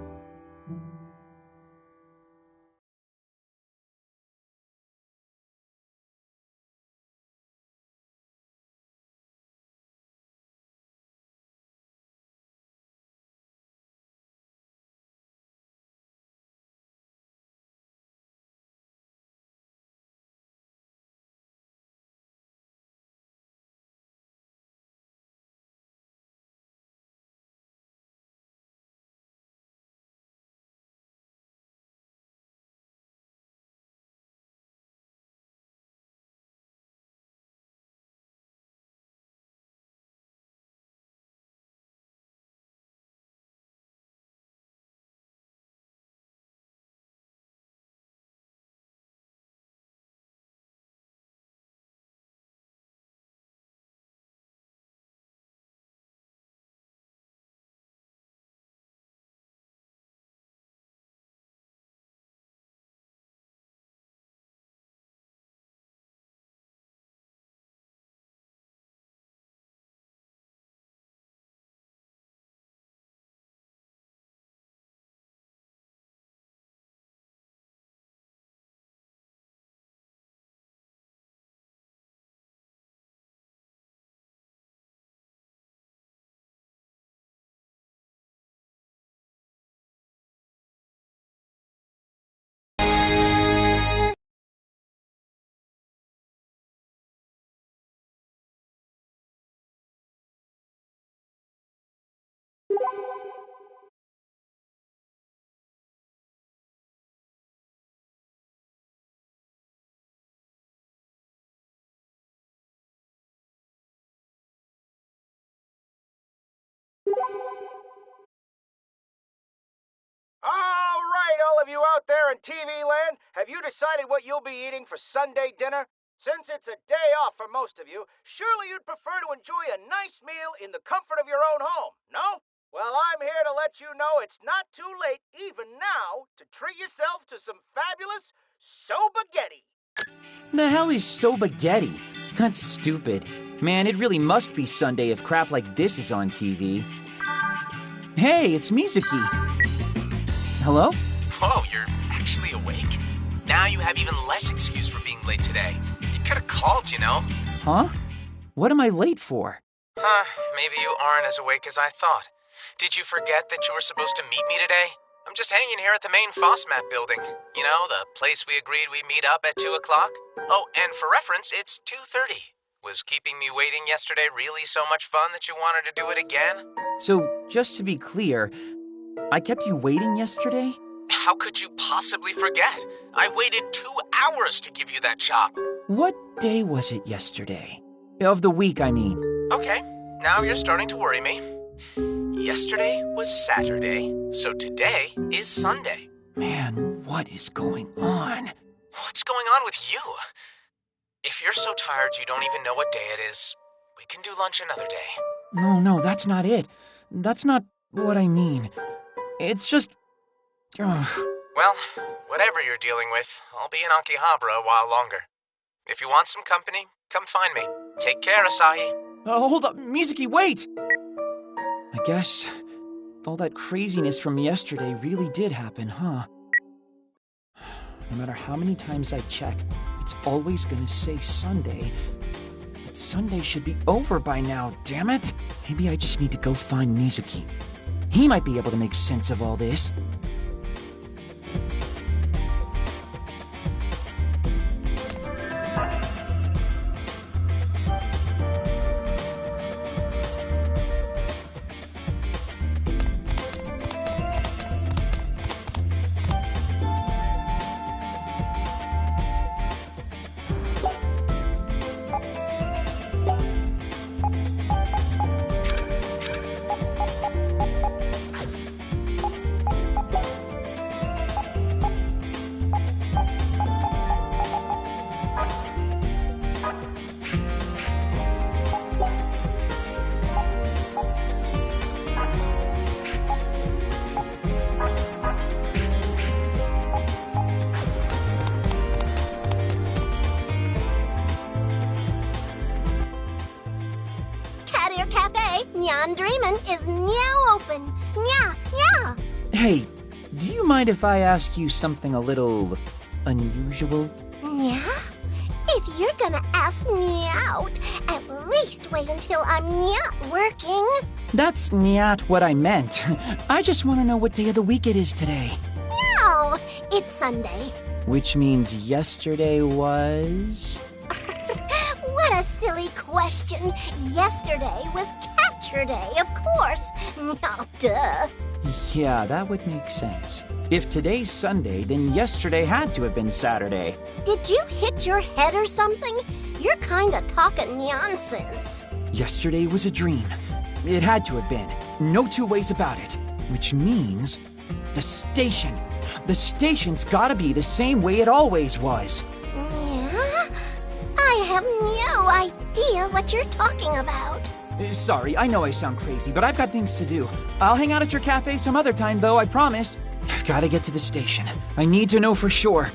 All right, all of you out there in TV land, have you decided what you'll be eating for Sunday dinner? Since it's a day off for most of you, surely you'd prefer to enjoy a nice meal in the comfort of your own home, no? Well, I'm here to let you know it's not too late, even now, to treat yourself to some fabulous sobagetti. The hell is sobagetti? That's stupid. Man, it really must be Sunday if crap like this is on TV. Hey, it's Mizuki. Hello? Whoa, you're actually awake? Now you have even less excuse for being late today. You could have called, you know. Huh? What am I late for? Maybe you aren't as awake as I thought. Did you forget that you were supposed to meet me today? I'm just hanging here at the main FOSMAP building. You know, the place we agreed we'd meet up at 2 o'clock? Oh, and for reference, it's 2:30. Was keeping me waiting yesterday really so much fun that you wanted to do it again? So, just to be clear, I kept you waiting yesterday? How could you possibly forget? I waited 2 hours to give you that chop. What day was it yesterday? Of the week, I mean. Okay, now you're starting to worry me. Yesterday was Saturday, so today is Sunday. Man, what is going on? What's going on with you? If you're so tired you don't even know what day it is, we can do lunch another day. No, that's not it. That's not what I mean. It's just... Well, whatever you're dealing with, I'll be in Akihabara a while longer. If you want some company, come find me. Take care, Asahi. Hold up, Mizuki, wait! I guess all that craziness from yesterday really did happen, huh? No matter how many times I check, it's always gonna say Sunday. But Sunday should be over by now, damn it! Maybe I just need to go find Mizuki. He might be able to make sense of all this. Nyan Dreamin' is now open. Nya, nya. Hey, do you mind if I ask you something a little unusual? Nya? If you're gonna ask me out, at least wait until I'm not working. That's not what I meant. I just want to know what day of the week it is today. No, it's Sunday. Which means yesterday was... What a silly question. Yesterday was Capture Day, of course. No, duh. Yeah, that would make sense. If today's Sunday, then yesterday had to have been Saturday. Did you hit your head or something? You're kinda talking nonsense. Yesterday was a dream. It had to have been. No two ways about it. Which means... the station. The station's gotta be the same way it always was. Yeah? I have no idea what you're talking about. Sorry, I know I sound crazy, but I've got things to do. I'll hang out at your cafe some other time, though, I promise. I've gotta get to the station. I need to know for sure.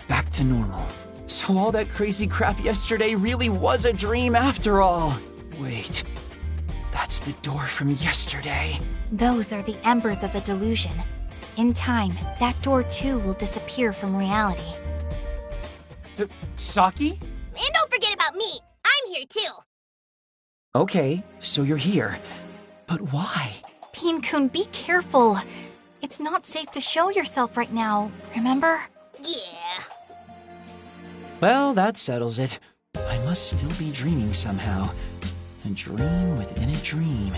Back to normal. So all that crazy crap yesterday really was a dream after all. Wait, that's the door from yesterday. Those are the embers of the delusion. In time, that door too will disappear from reality. Saki? And don't forget about me. I'm here too. Okay, so you're here. But why? Pin-kun, be careful. It's not safe to show yourself right now, remember? Yeah. Well, that settles it. I must still be dreaming somehow. A dream within a dream.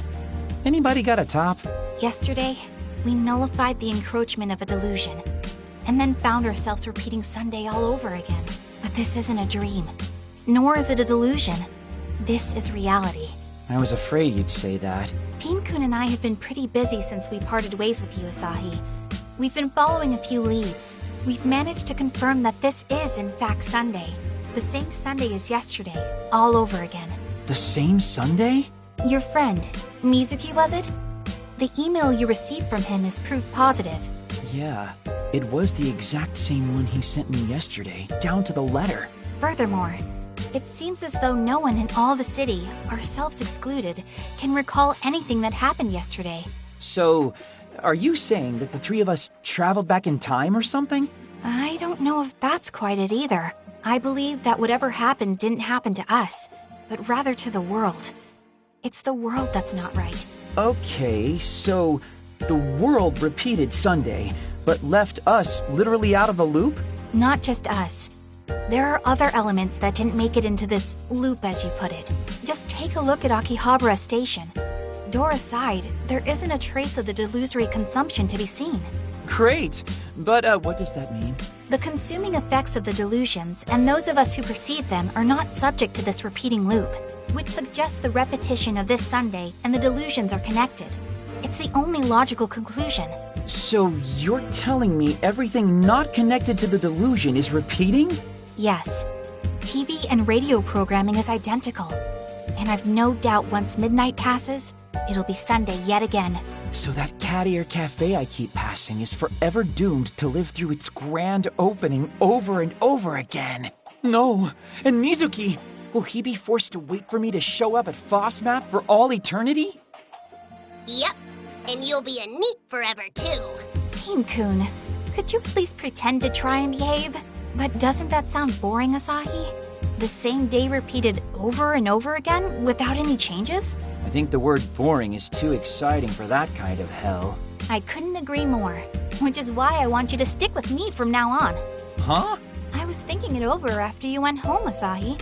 Anybody got a top? Yesterday, we nullified the encroachment of a delusion, and then found ourselves repeating Sunday all over again. But this isn't a dream, nor is it a delusion. This is reality. I was afraid you'd say that. Pin-kun and I have been pretty busy since we parted ways with you, Asahi. We've been following a few leads. We've managed to confirm that this is, in fact, Sunday. The same Sunday as yesterday, all over again. The same Sunday? Your friend, Mizuki, was it? The email you received from him is proof positive. Yeah, it was the exact same one he sent me yesterday, down to the letter. Furthermore, it seems as though no one in all the city, ourselves excluded, can recall anything that happened yesterday. So, are you saying that the three of us traveled back in time or something? I don't know if that's quite it either. I believe that whatever happened didn't happen to us, but rather to the world. It's the world that's not right. Okay, so the world repeated Sunday, but left us literally out of the loop? Not just us. There are other elements that didn't make it into this loop, as you put it. Just take a look at AKIBA'S station. Door aside, there isn't a trace of the delusory consumption to be seen. Great! But what does that mean? The consuming effects of the delusions, and those of us who perceive them, are not subject to this repeating loop, which suggests the repetition of this Sunday and the delusions are connected. It's the only logical conclusion. So you're telling me everything not connected to the delusion is repeating? Yes. TV and radio programming is identical. And I've no doubt once midnight passes, it'll be Sunday yet again. So that cat ear cafe I keep passing is forever doomed to live through its grand opening over and over again. No, and Mizuki, will he be forced to wait for me to show up at FOSMAP for all eternity? Yep, and you'll be a NEET forever, too. Pain-kun, could you at least pretend to try and behave? But doesn't that sound boring, Asahi? The same day repeated over and over again without any changes? I think the word boring is too exciting for that kind of hell. I couldn't agree more, which is why I want you to stick with me from now on. Huh? I was thinking it over after you went home, Asahi.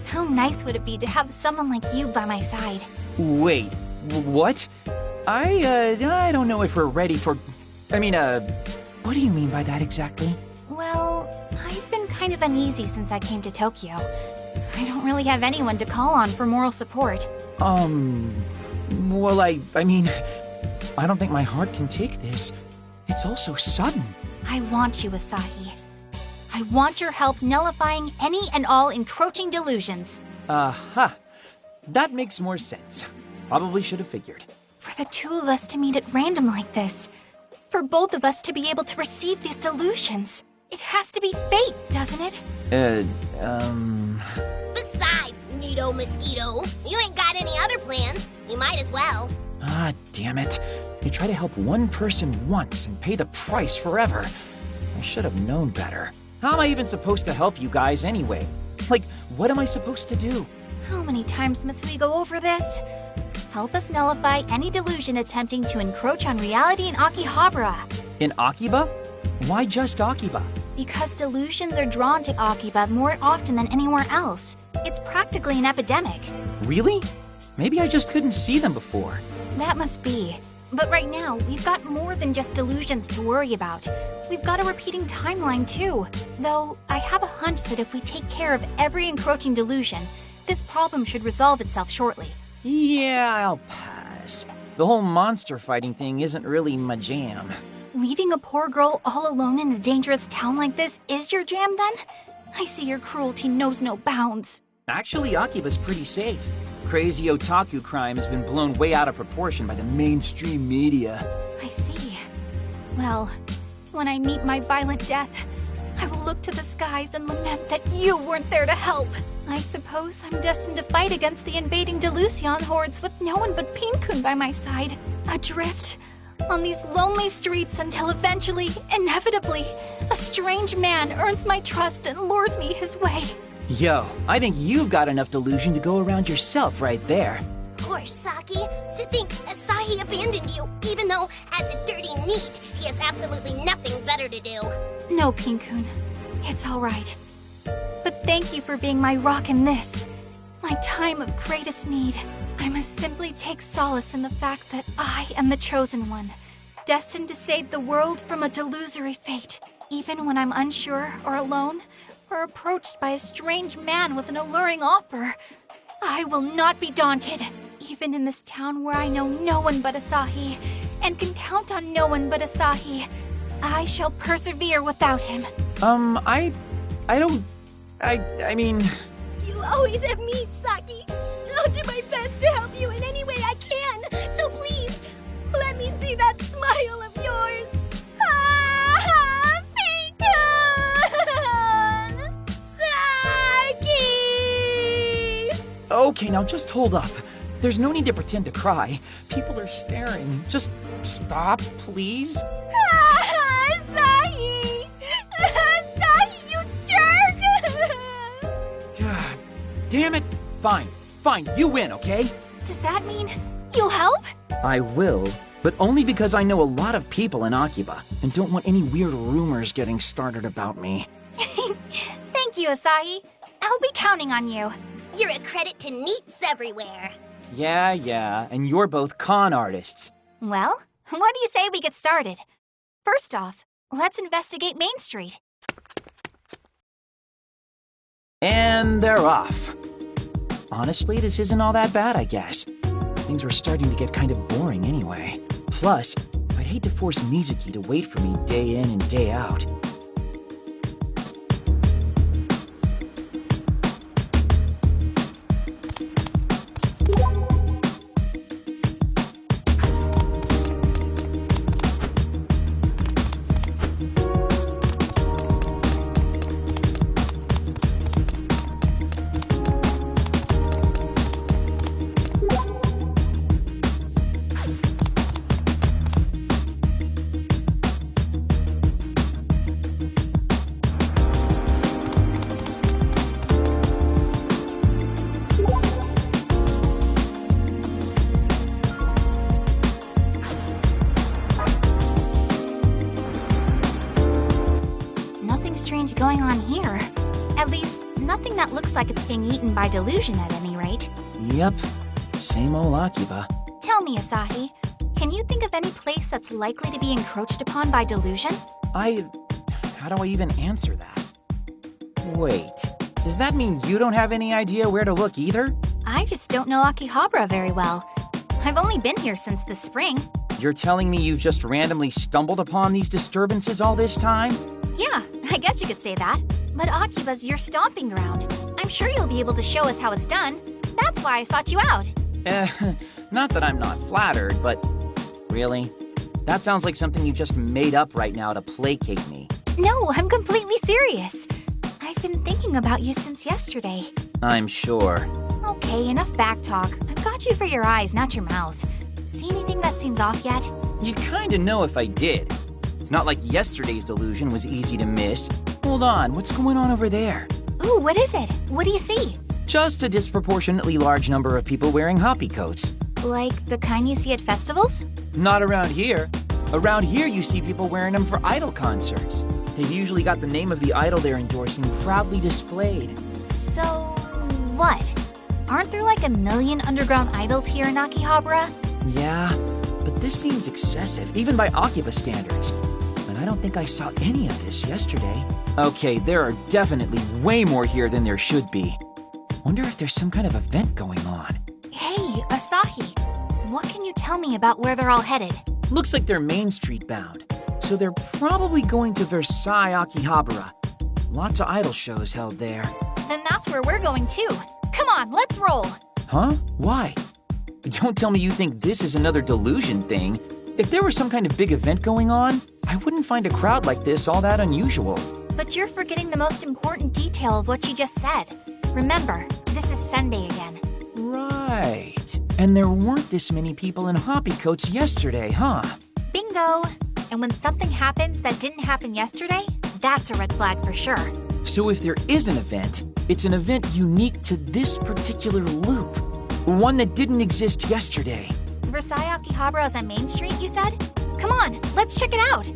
How nice would it be to have someone like you by my side? Wait, what? I don't know if we're ready for... what do you mean by that exactly? Well, I've been kind of uneasy since I came to Tokyo. I don't really have anyone to call on for moral support. Well, I don't think my heart can take this. It's all so sudden. I want you, Asahi. I want your help nullifying any and all encroaching delusions. Aha. That makes more sense. Probably should have figured. For the two of us to meet at random like this. For both of us to be able to receive these delusions. It has to be fate, doesn't it? Besides, Neato Mosquito, you ain't got any other plans. You might as well. Ah, damn it. You try to help one person once and pay the price forever. I should have known better. How am I even supposed to help you guys anyway? Like, what am I supposed to do? How many times must we go over this? Help us nullify any delusion attempting to encroach on reality in Akihabara. In Akiba? Why just Akiba? Because delusions are drawn to Akiba more often than anywhere else. It's practically an epidemic. Really? Maybe I just couldn't see them before. That must be. But right now, we've got more than just delusions to worry about. We've got a repeating timeline too. Though, I have a hunch that if we take care of every encroaching delusion, this problem should resolve itself shortly. Yeah, I'll pass. The whole monster fighting thing isn't really my jam. Leaving a poor girl all alone in a dangerous town like this is your jam then? I see your cruelty knows no bounds. Actually, Akiba's pretty safe. Crazy otaku crime has been blown way out of proportion by the mainstream media. I see. Well, when I meet my violent death, I will look to the skies and lament that you weren't there to help. I suppose I'm destined to fight against the invading Delusion hordes with no one but Pin-kun by my side. Adrift on these lonely streets until eventually, inevitably, a strange man earns my trust and lures me his way. Yo, I think you've got enough delusion to go around yourself right there. Poor Saki. To think Asahi abandoned you, even though, as a dirty NEET, he has absolutely nothing better to do. No, Pin-kun. It's all right. But thank you for being my rock in this. My time of greatest need. I must simply take solace in the fact that I am the chosen one, destined to save the world from a delusory fate. Even when I'm unsure or alone, or approached by a strange man with an alluring offer, I will not be daunted. Even in this town where I know no one but Asahi, and can count on no one but Asahi, I shall persevere without him. I mean... You always have me, Saki. I'll do my best to help you in any way I can. So please, let me see that smile of yours. Ah, Pin-kun! Saki! Okay, now just hold up. There's no need to pretend to cry. People are staring. Just stop, please. Asahi! Asahi, you jerk! God damn it. Fine, you win, okay? Does that mean you'll help? I will, but only because I know a lot of people in Akiba and don't want any weird rumors getting started about me. Thank you, Asahi. I'll be counting on you. You're a credit to NEETs everywhere. Yeah, and you're both con artists. Well, what do you say we get started? First off, let's investigate Main Street. And they're off. Honestly, this isn't all that bad, I guess. Things were starting to get kind of boring anyway. Plus, I'd hate to force Mizuki to wait for me day in and day out. nothing that looks like it's being eaten by delusion at any rate. Yep, same old Akiba. Tell me, Asahi, can you think of any place that's likely to be encroached upon by delusion? How do I even answer that? Wait, does that mean you don't have any idea where to look either? I just don't know Akihabara very well. I've only been here since the spring. You're telling me you've just randomly stumbled upon these disturbances all this time? Yeah, I guess you could say that. But Akiba's your stomping ground. I'm sure you'll be able to show us how it's done. That's why I sought you out. Not that I'm not flattered, but really? That sounds like something you just made up right now to placate me. No, I'm completely serious. I've been thinking about you since yesterday. I'm sure. Okay, enough backtalk. I've got you for your eyes, not your mouth. See anything that seems off yet? You kinda know if I did. It's not like yesterday's delusion was easy to miss. Hold on, what's going on over there? Ooh, what is it? What do you see? Just a disproportionately large number of people wearing hoppy coats. Like the kind you see at festivals? Not around here. Around here you see people wearing them for idol concerts. They've usually got the name of the idol they're endorsing proudly displayed. So, what? Aren't there like a million underground idols here in Akihabara? Yeah, but this seems excessive, even by Akiba standards. And I don't think I saw any of this yesterday. Okay, there are definitely way more here than there should be. Wonder if there's some kind of event going on. Hey, Asahi, what can you tell me about where they're all headed? Looks like they're Main Street bound, so they're probably going to Versailles, Akihabara. Lots of idol shows held there. Then that's where we're going too. Come on, let's roll. Huh? Why? Don't tell me you think this is another delusion thing. If there was some kind of big event going on, I wouldn't find a crowd like this all that unusual. But you're forgetting the most important detail of what you just said. Remember, this is Sunday again. Right. And there weren't this many people in hoppy coats yesterday, huh? Bingo! And when something happens that didn't happen yesterday, that's a red flag for sure. So if there is an event, it's an event unique to this particular loop. One that didn't exist yesterday. Versailles Akihabara is on Main Street, you said? Come on, let's check it out!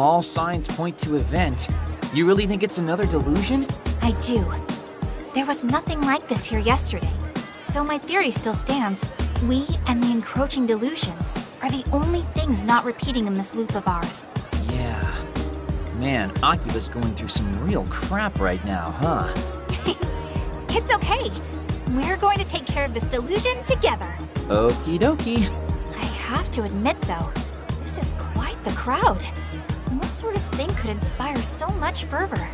all signs point to event. You really think it's another delusion? I do. There was nothing like this here yesterday. So my theory still stands. We and the encroaching delusions are the only things not repeating in this loop of ours. Yeah. Man, Akiba's going through some real crap right now, huh? It's okay. We're going to take care of this delusion together. Okie dokie. I have to admit, though, this is quite the crowd. What sort of thing could inspire so much fervor?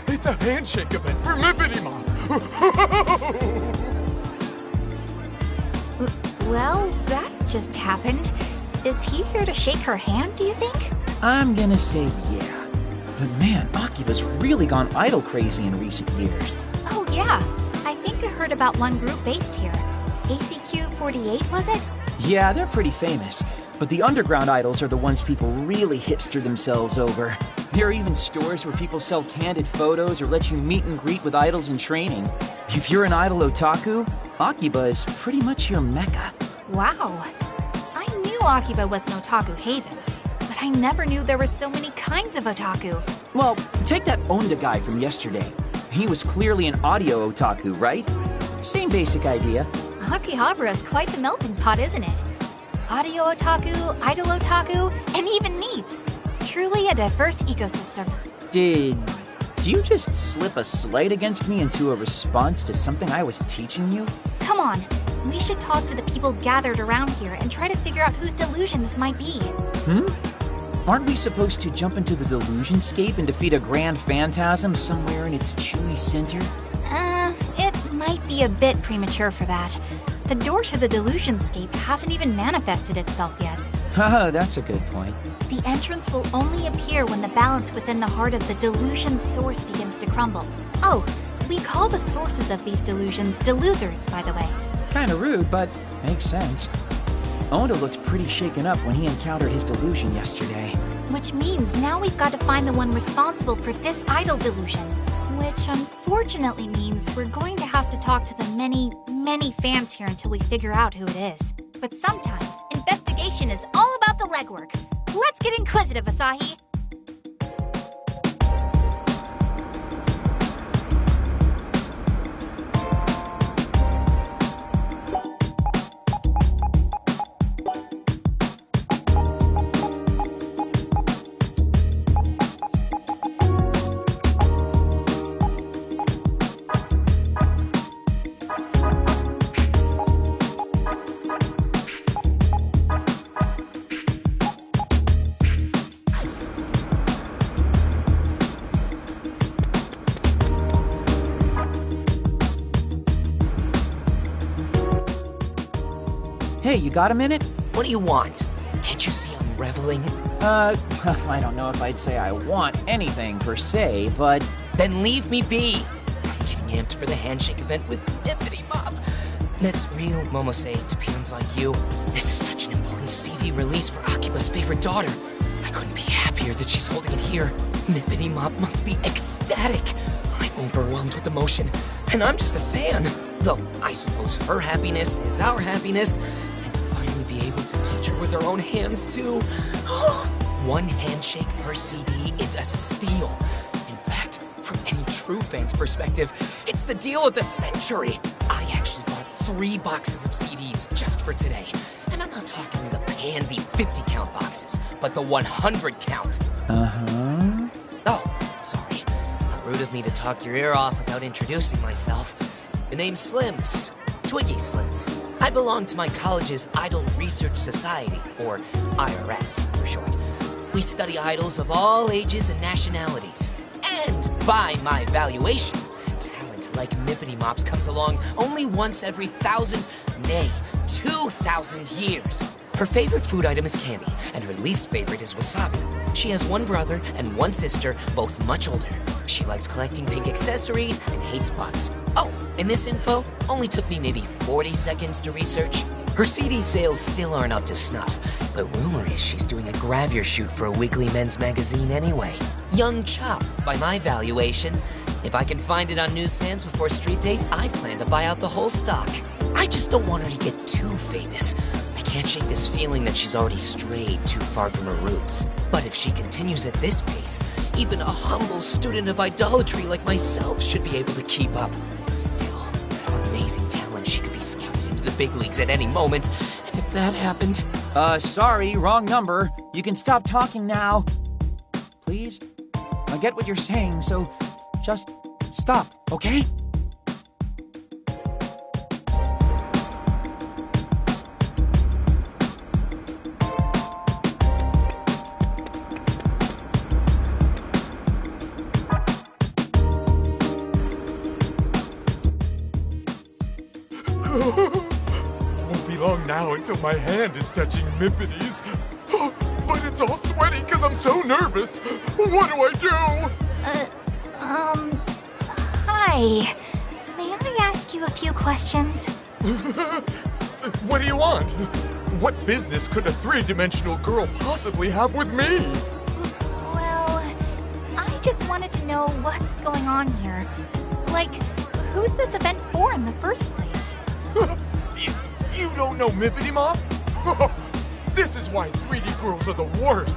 It's a handshake event for Lippity Mom. Well, that just happened. Is he here to shake her hand, do you think? I'm gonna say yeah. But man, Akiba's really gone idol crazy in recent years. Oh yeah, I think I heard about one group based here. ACQ48, was it? Yeah, they're pretty famous. But the underground idols are the ones people really hipster themselves over. There are even stores where people sell candid photos or let you meet and greet with idols in training. If you're an idol otaku, Akiba is pretty much your mecca. Wow. I knew Akiba was an otaku haven, but I never knew there were so many kinds of otaku. Well, take that Onda guy from yesterday. He was clearly an audio otaku, right? Same basic idea. Akihabara is quite the melting pot, isn't it? Audio otaku, idol otaku, and even needs. Truly a diverse ecosystem. Did you just slip a slight against me into a response to something I was teaching you? Come on, we should talk to the people gathered around here and try to figure out whose delusion this might be. Aren't we supposed to jump into the delusionscape and defeat a grand phantasm somewhere in its chewy center? It might be a bit premature for that. The door to the delusionscape hasn't even manifested itself yet. Haha, that's a good point. The entrance will only appear when the balance within the heart of the delusion source begins to crumble. Oh, we call the sources of these delusions delusers, by the way. Kinda rude, but makes sense. Onda looked pretty shaken up when he encountered his delusion yesterday. Which means now we've got to find the one responsible for this idol delusion. Which unfortunately means we're going to have to talk to the many fans here until we figure out who it is. But sometimes, investigation is all about the legwork. Let's get inquisitive, Asahi! Hey, you got a minute? What do you want? Can't you see I'm reveling? I don't know if I'd say I want anything per se, but... Then leave me be! I'm getting amped for the handshake event with Mippity Mop. That's real, Momose, to peons like you. This is such an important CD release for Akiba's favorite daughter. I couldn't be happier that she's holding it here. Mippity Mop must be ecstatic. I'm overwhelmed with emotion, and I'm just a fan. Though, I suppose her happiness is our happiness, and to finally be able to touch her with our own hands, too. One handshake per CD is a steal. In fact, from any true fan's perspective, it's the deal of the century. I actually bought 3 boxes of CDs just for today. And I'm not talking the pansy 50-count boxes, but the 100-count. Uh-huh. Oh, sorry. How rude of me to talk your ear off without introducing myself. The name's Slims. Twiggy Slims. I belong to my college's Idol Research Society, or IRS for short. We study idols of all ages and nationalities. And by my valuation, talent like Mippity Mops comes along only once every 1,000, nay, 2,000 years. Her favorite food item is candy, and her least favorite is wasabi. She has 1 brother and 1 sister, both much older. She likes collecting pink accessories and hates bugs. Oh, and this info only took me maybe 40 seconds to research. Her CD sales still aren't up to snuff, but rumor is she's doing a gravure shoot for a weekly men's magazine anyway. Young chop, by my valuation. If I can find it on newsstands before street date, I plan to buy out the whole stock. I just don't want her to get too famous. I can't shake this feeling that she's already strayed too far from her roots. But if she continues at this pace, even a humble student of idolatry like myself should be able to keep up. Still, with her amazing talent, she could be scouted into the big leagues at any moment. And if that happened... Sorry, wrong number. You can stop talking now. Please? I get what you're saying, so just stop, okay? Won't be long now until my hand is touching Mippity's. But it's all sweaty because I'm so nervous. What do I do? Hi. May I ask you a few questions? What do you want? What business could a three-dimensional girl possibly have with me? Well, I just wanted to know what's going on here. Like, who's this event for in the first place? You don't know Mippity Mop? This is why 3D girls are the worst.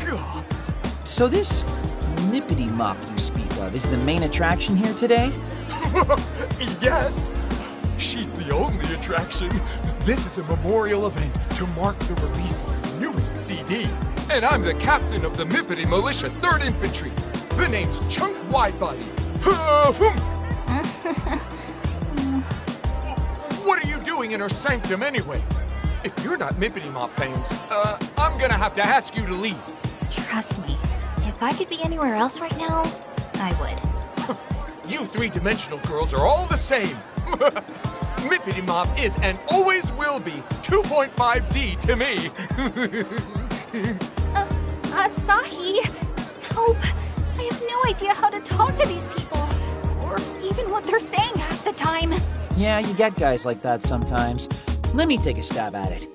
God. So this Mippity Mop you speak of is the main attraction here today? Yes. She's the only attraction. This is a memorial event to mark the release of the newest CD. And I'm the captain of the Mippity Militia 3rd Infantry. The name's Chunk Widebody. What are you doing in her sanctum anyway? If you're not Mippity Mop fans, I'm gonna have to ask you to leave. Trust me, if I could be anywhere else right now, I would. You three-dimensional girls are all the same. Mippity Mop is and always will be 2.5D to me. Asahi, help. I have no idea how to talk to these people, or even what they're saying half the time. Yeah, you get guys like that sometimes. Let me take a stab at it.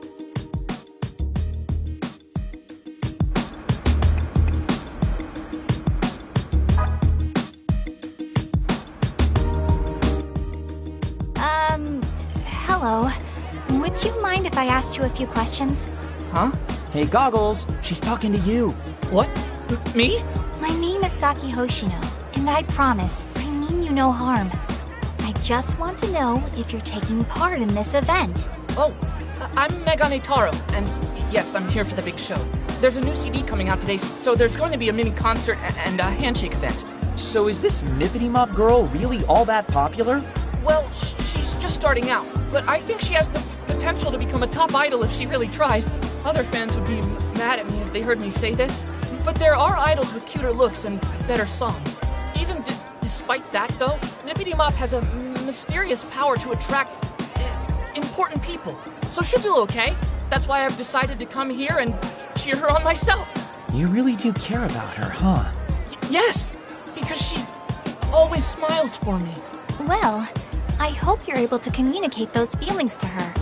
Hello. Would you mind if I asked you a few questions? Huh? Hey, Goggles, she's talking to you. What? Me? My name is Saki Hoshino, and I promise, I mean you no harm. I just want to know if you're taking part in this event. Oh, I'm Megane Taro, and yes, I'm here for the big show. There's a new CD coming out today, so there's going to be a mini concert and a handshake event. So is this Mippity Mop girl really all that popular? Well, she's just starting out, but I think she has the potential to become a top idol if she really tries. Other fans would be mad at me if they heard me say this, but there are idols with cuter looks and better songs. Even despite that, though, Mippity Mop has a mysterious power to attract important people. So she'll do okay. That's why I've decided to come here and cheer her on myself. You really do care about her, huh? Yes, because she always smiles for me. Well, I hope you're able to communicate those feelings to her.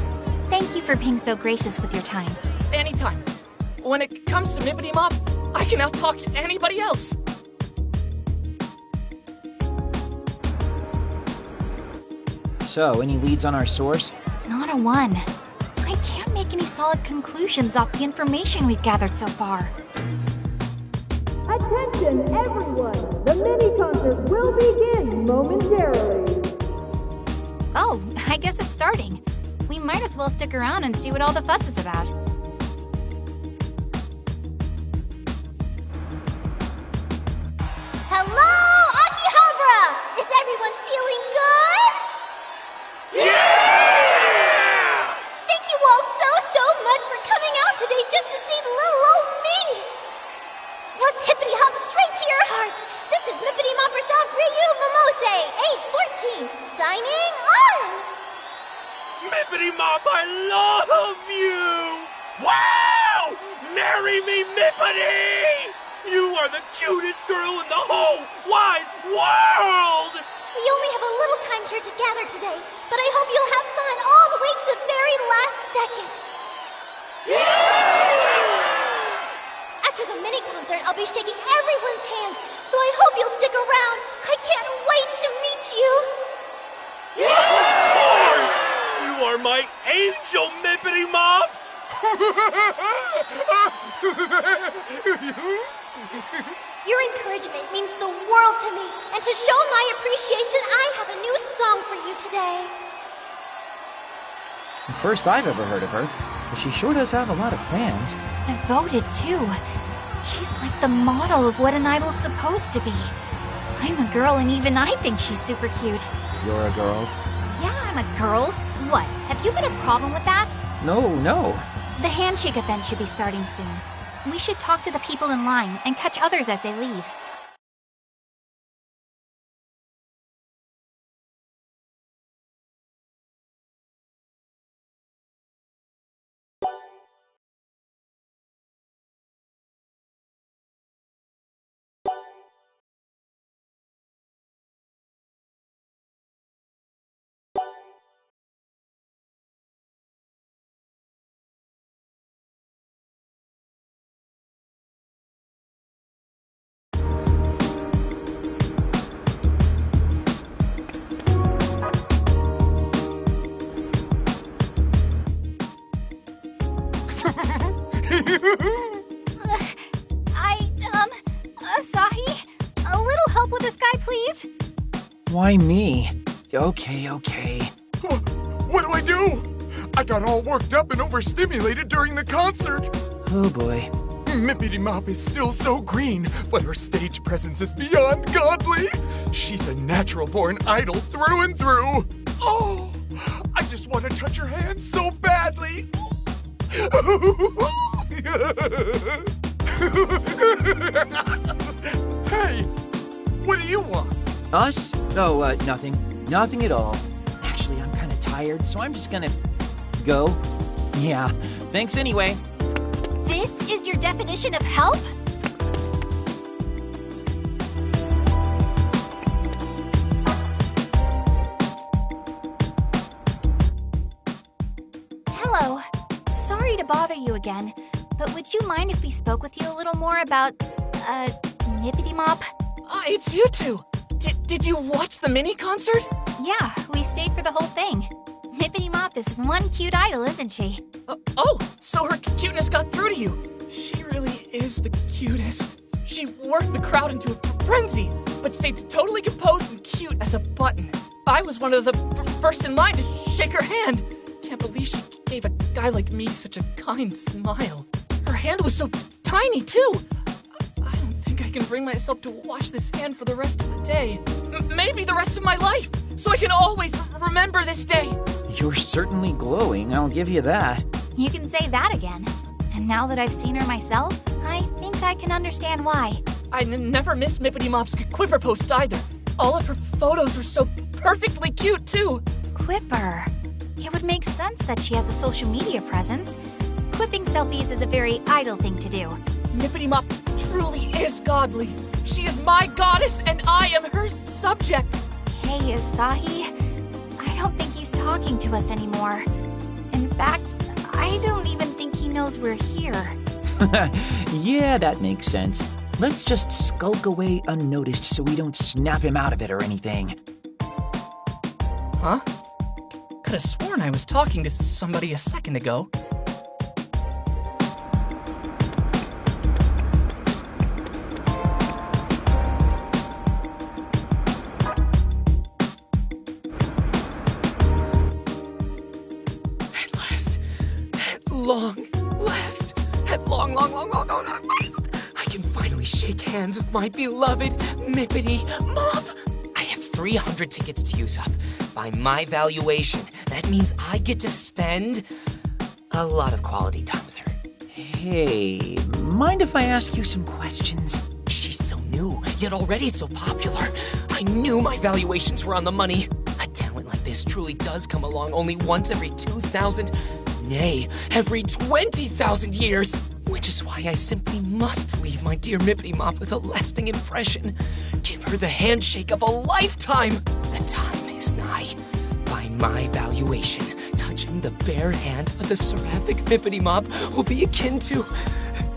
Thank you for being so gracious with your time. Anytime. When it comes to Mippity Mop, I can out-talk anybody else. So, any leads on our source? Not a one. I can't make any solid conclusions off the information we've gathered so far. Attention, everyone! The mini-concert will begin momentarily. Oh, I guess it's starting. We might as well stick around and see what all the fuss is about. Hello, Akihabara! Is everyone feeling good? Yeah! Thank you all so much for coming out today just to see little old me! Let's hippity hop straight to your hearts! This is Mippity Mop herself, Ryu Momose, age 14, signing on! Mippity Mop, I love you! Wow! Marry me, Mippity! You are the cutest girl in the whole wide world! We only have a little time here to gather today, but I hope you'll have fun all the way to the very last second. After the mini-concert, I'll be shaking everyone's hands, so I hope you'll stick around. I can't wait to meet you. Of course! You are my angel, Mippity Mop! Your encouragement means the world to me, and to show my appreciation, I have a new song for you today. The first I've ever heard of her, but she sure does have a lot of fans. Devoted, too. She's like the model of what an idol's supposed to be. I'm a girl, and even I think she's super cute. You're a girl? Yeah, I'm a girl. What, have you got a problem with that? No. The handshake event should be starting soon. We should talk to the people in line and catch others as they leave. Asahi? A little help with this guy, please? Why me? Okay. What do I do? I got all worked up and overstimulated during the concert. Oh boy. Mippity Mop is still so green, but her stage presence is beyond godly. She's a natural-born idol through and through. Oh, I just want to touch her hand so badly. Hey, what do you want? Us? Oh, nothing. Nothing at all. Actually, I'm kind of tired, so I'm just gonna go. Yeah, thanks anyway. This is your definition of help? Hello. Sorry to bother you again, but would you mind if we spoke with you a little more about, Mippity Mop? It's you two! Did you watch the mini concert? Yeah, we stayed for the whole thing. Mippity Mop is one cute idol, isn't she? So her cuteness got through to you. She really is the cutest. She worked the crowd into a frenzy, but stayed totally composed and cute as a button. I was one of the first in line to shake her hand. Can't believe she gave a guy like me such a kind smile. Her hand was so tiny, too. I don't think I can bring myself to wash this hand for the rest of the day. Maybe the rest of my life, so I can always remember this day. You're certainly glowing, I'll give you that. You can say that again. And now that I've seen her myself, I think I can understand why. I never miss Mippity Mop's Quipper posts either. All of her photos are so perfectly cute, too. Quipper. It would make sense that she has a social media presence. Quipping selfies is a very idle thing to do. Mippity Mop truly is godly. She is my goddess, and I am her subject. Hey, Asahi. I don't think he's talking to us anymore. In fact, I don't even think he knows we're here. Yeah, that makes sense. Let's just skulk away unnoticed so we don't snap him out of it or anything. Huh? Could have sworn I was talking to somebody a second ago. At long last, I can finally shake hands with my beloved Mippity Mop. I have 300 tickets to use up. By my valuation, that means I get to spend a lot of quality time with her. Hey, mind if I ask you some questions? She's so new, yet already so popular. I knew my valuations were on the money. A talent like this truly does come along only once every 2,000, nay, every 20,000 years. Which is why I simply must leave my dear Mippity Mop with a lasting impression. Give her the handshake of a lifetime. The time is nigh. By my valuation, touching the bare hand of the seraphic Mippity Mop will be akin to...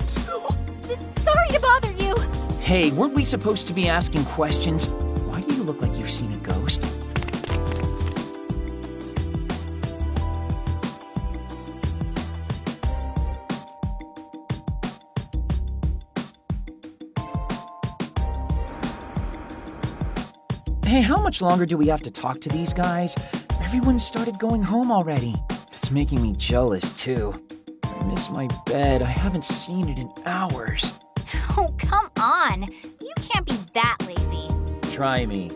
Sorry to bother you. Hey, weren't we supposed to be asking questions? Why do you look like you've seen a ghost? Hey, how much longer do we have to talk to these guys? Everyone started going home already. It's making me jealous, too. I miss my bed. I haven't seen it in hours. Oh, come on. You can't be that lazy. Try me.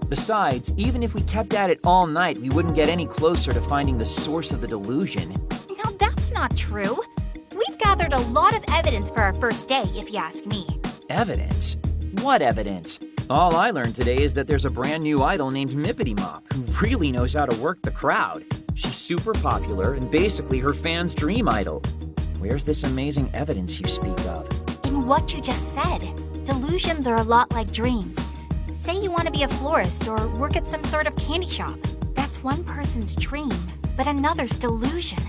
Besides, even if we kept at it all night, we wouldn't get any closer to finding the source of the delusion. Now, that's not true. We've gathered a lot of evidence for our first day, if you ask me. Evidence? What evidence? All I learned today is that there's a brand new idol named Mippity Mop who really knows how to work the crowd. She's super popular and basically her fans' dream idol. Where's this amazing evidence you speak of? In what you just said. Delusions are a lot like dreams. Say you want to be a florist or work at some sort of candy shop. That's one person's dream, but another's delusion.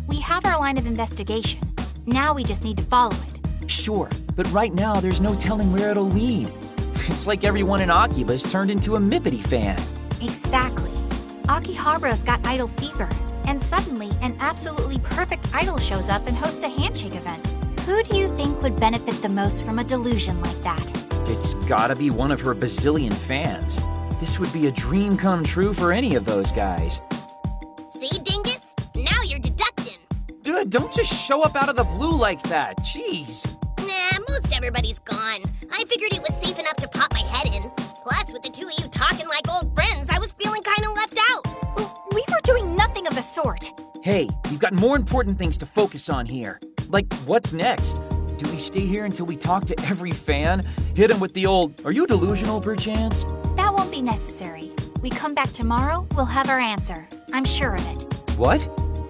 We have our line of investigation. Now we just need to follow it. Sure, but right now there's no telling where it'll lead. It's like everyone in AKIBA'S turned into a Mippity fan. Exactly. Akihabara's got idol fever, and suddenly an absolutely perfect idol shows up and hosts a handshake event. Who do you think would benefit the most from a delusion like that? It's gotta be one of her bazillion fans. This would be a dream come true for any of those guys. See, Dingus? Now you're deducting. Dude, don't just show up out of the blue like that. Jeez. Nah, most everybody's gone. I figured it was safe enough to pop my head in. Plus, with the two of you talking like old friends, I was feeling kind of left out. We were doing nothing of the sort. Hey, we've got more important things to focus on here. Like, what's next? Do we stay here until we talk to every fan? Hit him with the old, "Are you delusional, perchance?" That won't be necessary. We come back tomorrow, we'll have our answer. I'm sure of it. What?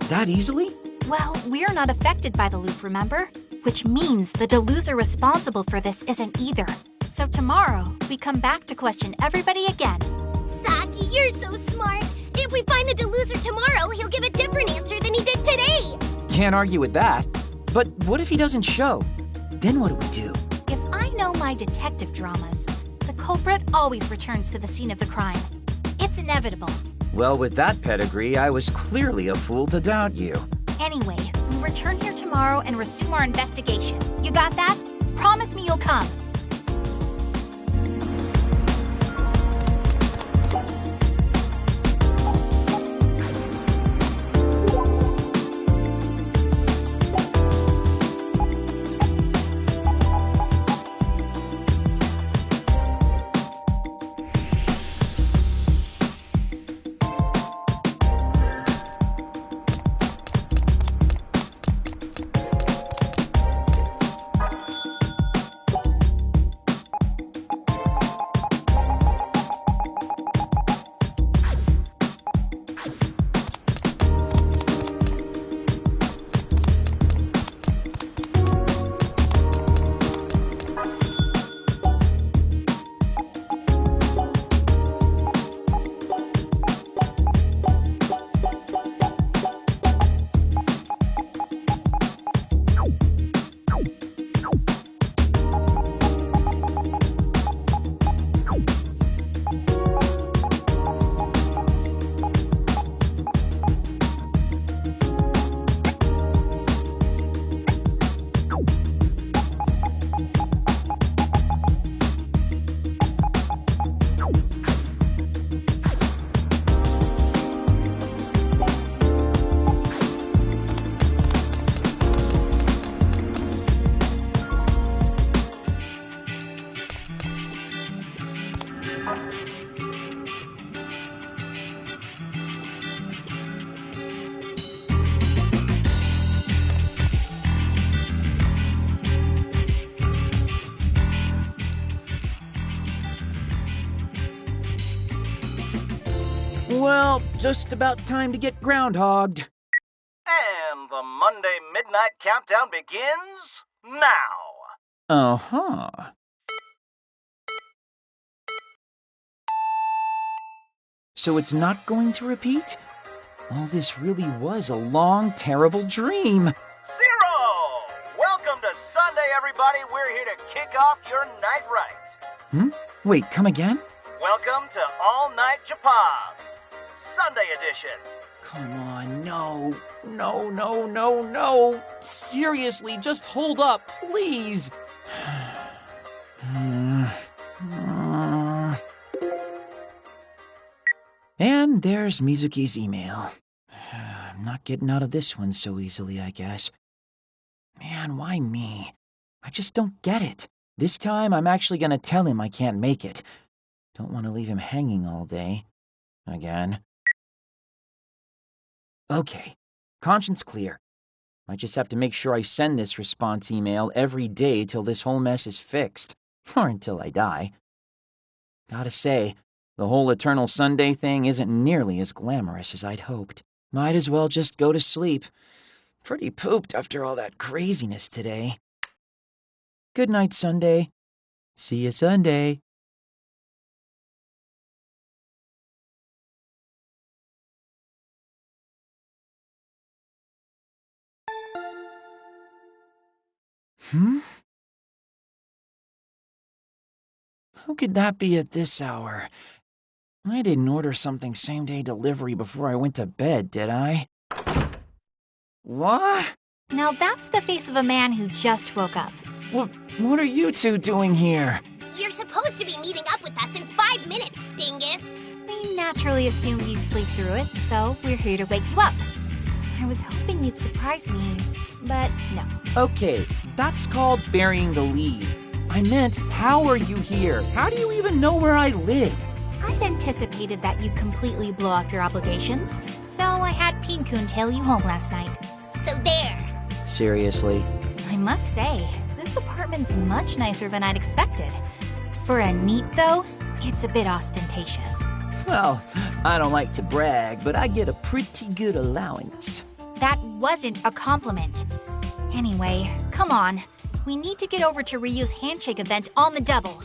That easily? Well, we're not affected by the loop, remember? Which means the deluser responsible for this isn't either. So tomorrow, we come back to question everybody again. Saki, you're so smart. If we find the deluser tomorrow, he'll give a different answer than he did today. Can't argue with that. But what if he doesn't show? Then what do we do? If I know my detective dramas, the culprit always returns to the scene of the crime. It's inevitable. Well, with that pedigree, I was clearly a fool to doubt you. Anyway, we return here tomorrow and resume our investigation. You got that? Promise me you'll come. Well, just about time to get groundhogged. And the Monday Midnight Countdown begins now. Uh-huh. So it's not going to repeat? All this really was a long, terrible dream. Zero! Welcome to Sunday, everybody. We're here to kick off your night rights. Wait, come again? Welcome to All Night Japan, Sunday edition. Come on, no. No. Seriously, just hold up, please. And there's Mizuki's email. I'm not getting out of this one so easily, I guess. Man, why me? I just don't get it. This time, I'm actually gonna tell him I can't make it. Don't want to leave him hanging all day. Again. Okay, conscience clear. I just have to make sure I send this response email every day till this whole mess is fixed. Or until I die. Gotta say, the whole Eternal Sunday thing isn't nearly as glamorous as I'd hoped. Might as well just go to sleep. Pretty pooped after all that craziness today. Good night, Sunday. See you Sunday. Who could that be at this hour? I didn't order something same-day delivery before I went to bed, did I? What? Now that's the face of a man who just woke up. What are you two doing here? You're supposed to be meeting up with us in 5 minutes, dingus. We naturally assumed you'd sleep through it, so we're here to wake you up. I was hoping you'd surprise me, but no. Okay, that's called burying the lead. I meant, how are you here? How do you even know where I live? I'd anticipated that you'd completely blow off your obligations, so I had Pin-kun tail you home last night. So there. Seriously? I must say, this apartment's much nicer than I'd expected. For a neat, though, it's a bit ostentatious. Well, I don't like to brag, but I get a pretty good allowance. That wasn't a compliment. Anyway, come on. We need to get over to Ryu's handshake event on the double.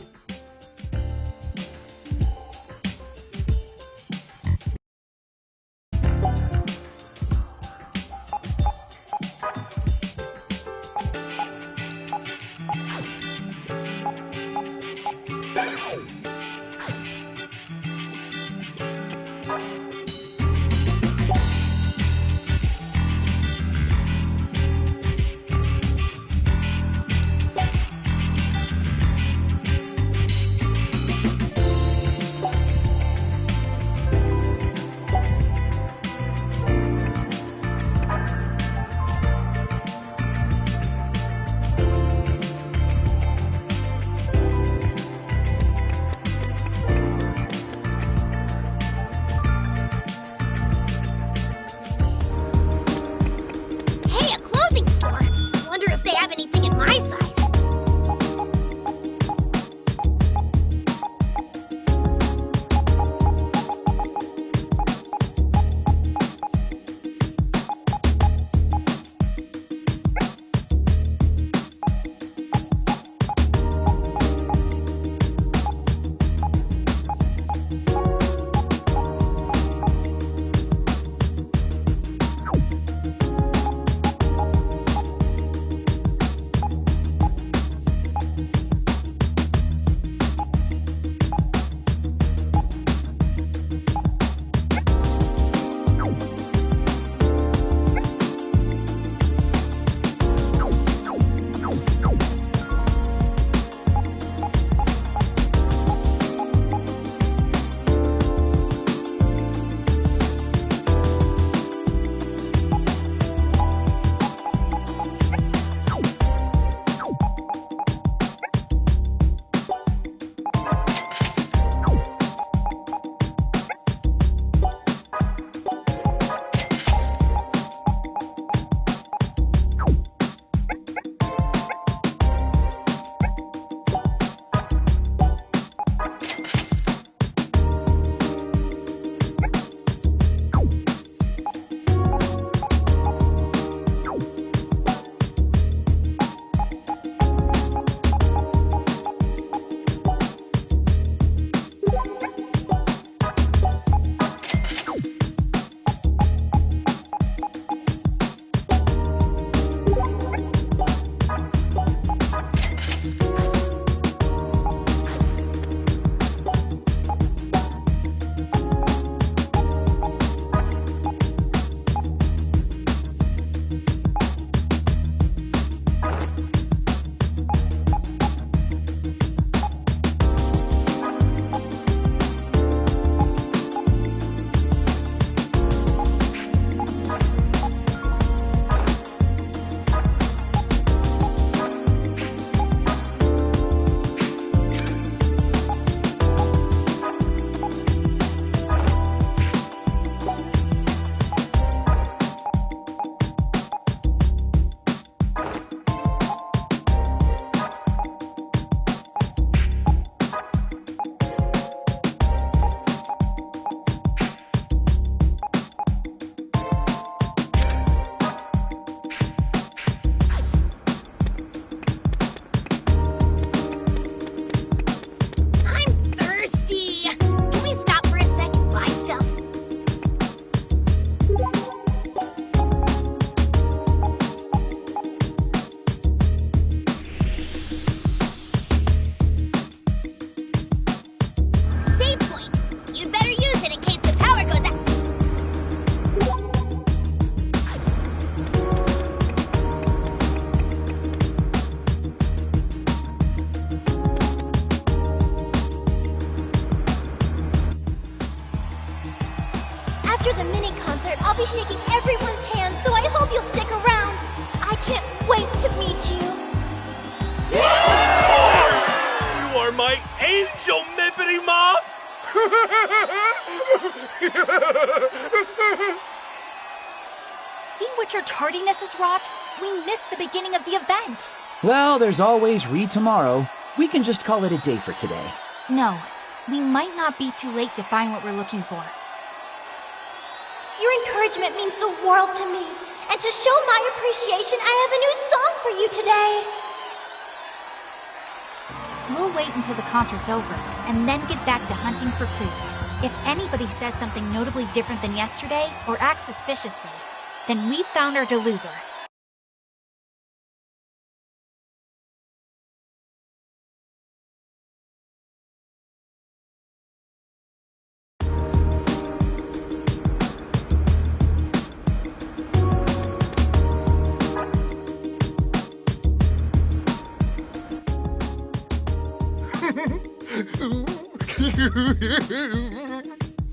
I'll be shaking everyone's hand, so I hope you'll stick around. I can't wait to meet you. Of course! You are my angel, Mippity Mop! See what your tardiness has wrought? We missed the beginning of the event. Well, there's always tomorrow. We can just call it a day for today. No, we might not be too late to find what we're looking for. Your encouragement means the world to me. And to show my appreciation, I have a new song for you today. We'll wait until the concert's over, and then get back to hunting for clues. If anybody says something notably different than yesterday, or acts suspiciously, then we've found our deluser.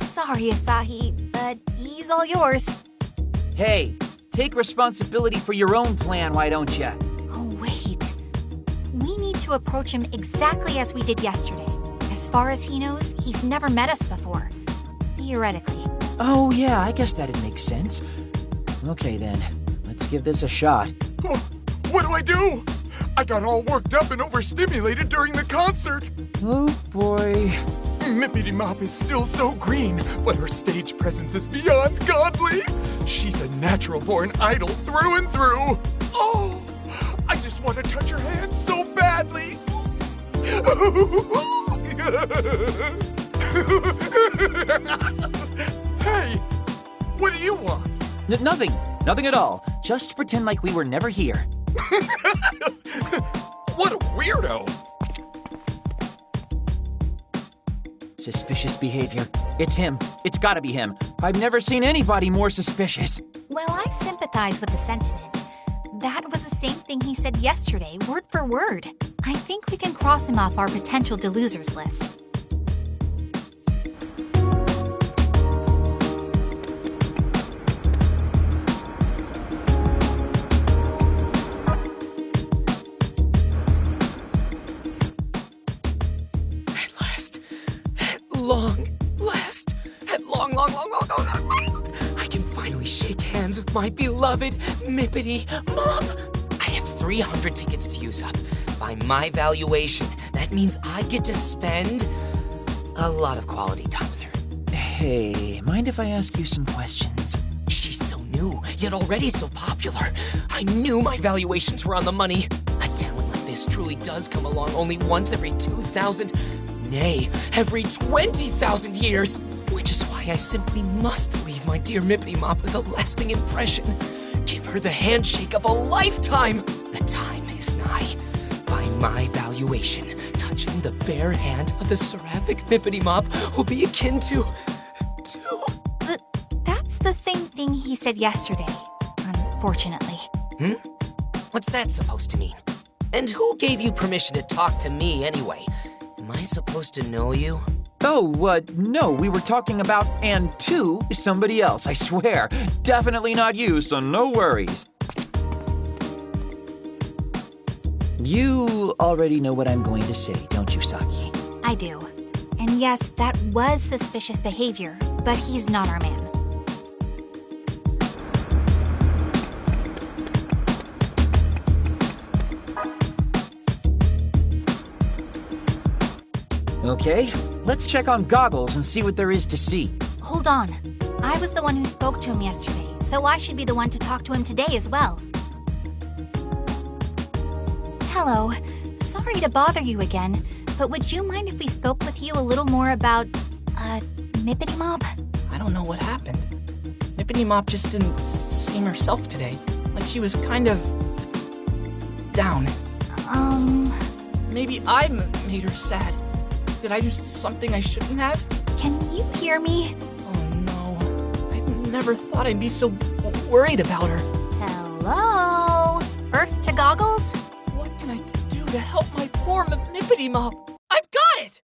Sorry, Asahi, but he's all yours. Hey, take responsibility for your own plan, why don't ya? Oh, wait. We need to approach him exactly as we did yesterday. As far as he knows, he's never met us before. Theoretically. Oh, yeah, I guess that'd make sense. Okay, then. Let's give this a shot. Oh, what do I do? I got all worked up and overstimulated during the concert. Oh, boy. Mippity Mop is still so green, but her stage presence is beyond godly. She's a natural-born idol through and through. Oh, I just want to touch her hand so badly. Hey, what do you want? Nothing. Nothing at all. Just pretend like we were never here. What a weirdo. Suspicious behavior. It's him. It's gotta be him. I've never seen anybody more suspicious. Well, I sympathize with the sentiment. That was the same thing he said yesterday, word for word. I think we can cross him off our potential delosers list. At long last, I can finally shake hands with my beloved Mippity Mop. I have 300 tickets to use up. By my valuation, that means I get to spend a lot of quality time with her. Hey, mind if I ask you some questions? She's so new, yet already so popular. I knew my valuations were on the money. A talent like this truly does come along only once every 2,000, nay, every 20,000 years. Which is why I simply must leave my dear Mippity Mop with a lasting impression. Give her the handshake of a lifetime. The time is nigh. By my valuation, touching the bare hand of the seraphic Mippity Mop will be akin to... That's the same thing he said yesterday, unfortunately. What's that supposed to mean? And who gave you permission to talk to me anyway? Am I supposed to know you? Oh, no, we were talking about and to somebody else, I swear. Definitely not you, so no worries. You already know what I'm going to say, don't you, Saki? I do. And yes, that was suspicious behavior, but he's not our man. Okay, let's check on Goggles and see what there is to see. Hold on. I was the one who spoke to him yesterday, so I should be the one to talk to him today as well. Hello. Sorry to bother you again, but would you mind if we spoke with you a little more about, Mippity Mop? I don't know what happened. Mippity Mop just didn't seem herself today. Like she was kind of... down. Maybe I made her sad. Did I do something I shouldn't have? Can you hear me? Oh no. I never thought I'd be so worried about her. Hello? Earth to Goggles? What can I do to help my poor Mippity Mop? I've got it!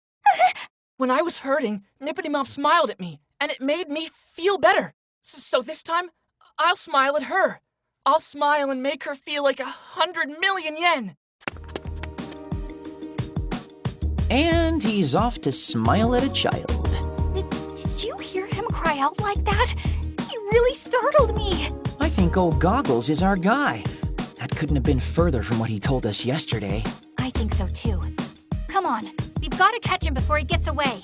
When I was hurting, Mippity Mop smiled at me, and it made me feel better. So this time, I'll smile at her. I'll smile and make her feel like 100 million yen. And he's off to smile at a child. Did you hear him cry out like that? He really startled me. I think old Goggles is our guy. That couldn't have been further from what he told us yesterday. I think so too. Come on, we've got to catch him before he gets away.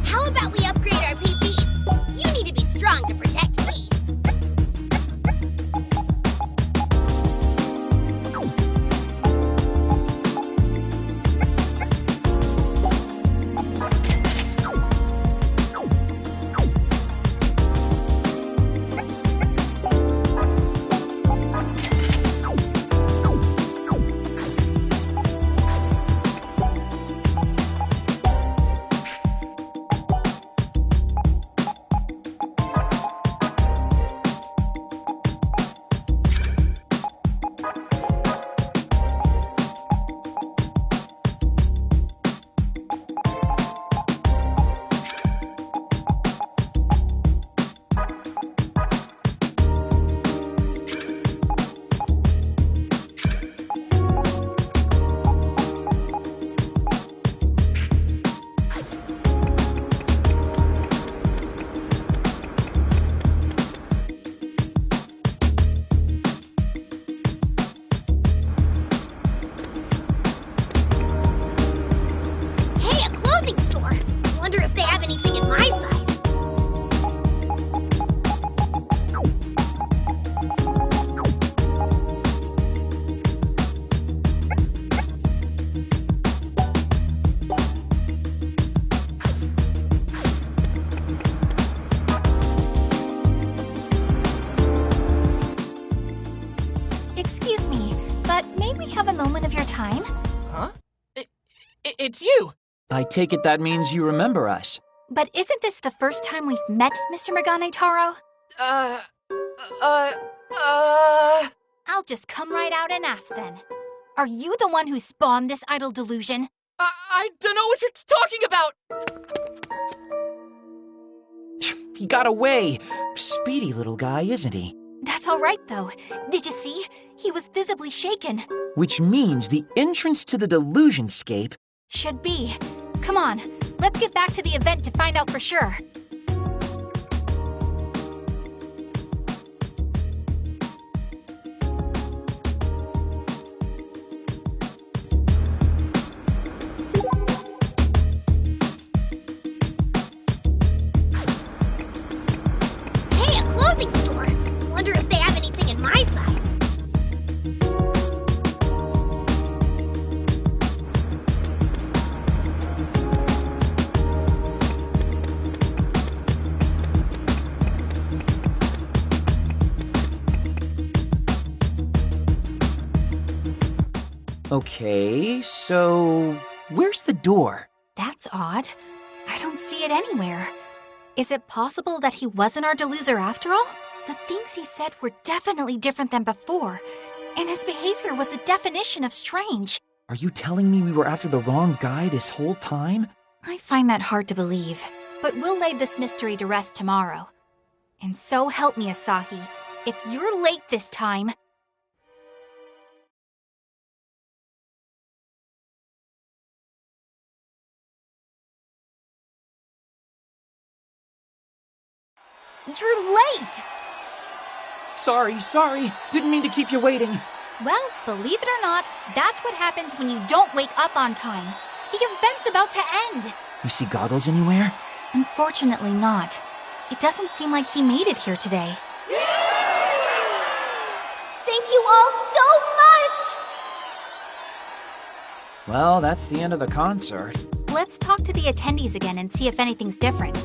How about we upgrade our PPs? You need to be strong to protect me. have a moment of your time? Huh? It's you! I take it that means you remember us. But isn't this the first time we've met, Mr. Megane Taro? I'll just come right out and ask then. Are you the one who spawned this idol delusion? I don't know what you're talking about! He got away. Speedy little guy, isn't he? That's all right, though. Did you see? He was visibly shaken. Which means the entrance to the delusionscape should be. Come on, let's get back to the event to find out for sure. Hey, a clothing store! Wonder if they have anything in my size. Okay, so where's the door? That's odd. I don't see it anywhere. Is it possible that he wasn't our deluser after all? The things he said were definitely different than before, and his behavior was the definition of strange. Are you telling me we were after the wrong guy this whole time? I find that hard to believe, but we'll lay this mystery to rest tomorrow. And so help me, Asahi, if you're late this time... You're late! Sorry. Didn't mean to keep you waiting. Well, believe it or not, that's what happens when you don't wake up on time. The event's about to end. You see Goggles anywhere? Unfortunately not. It doesn't seem like he made it here today. Thank you all so much! Well, that's the end of the concert. Let's talk to the attendees again and see if anything's different.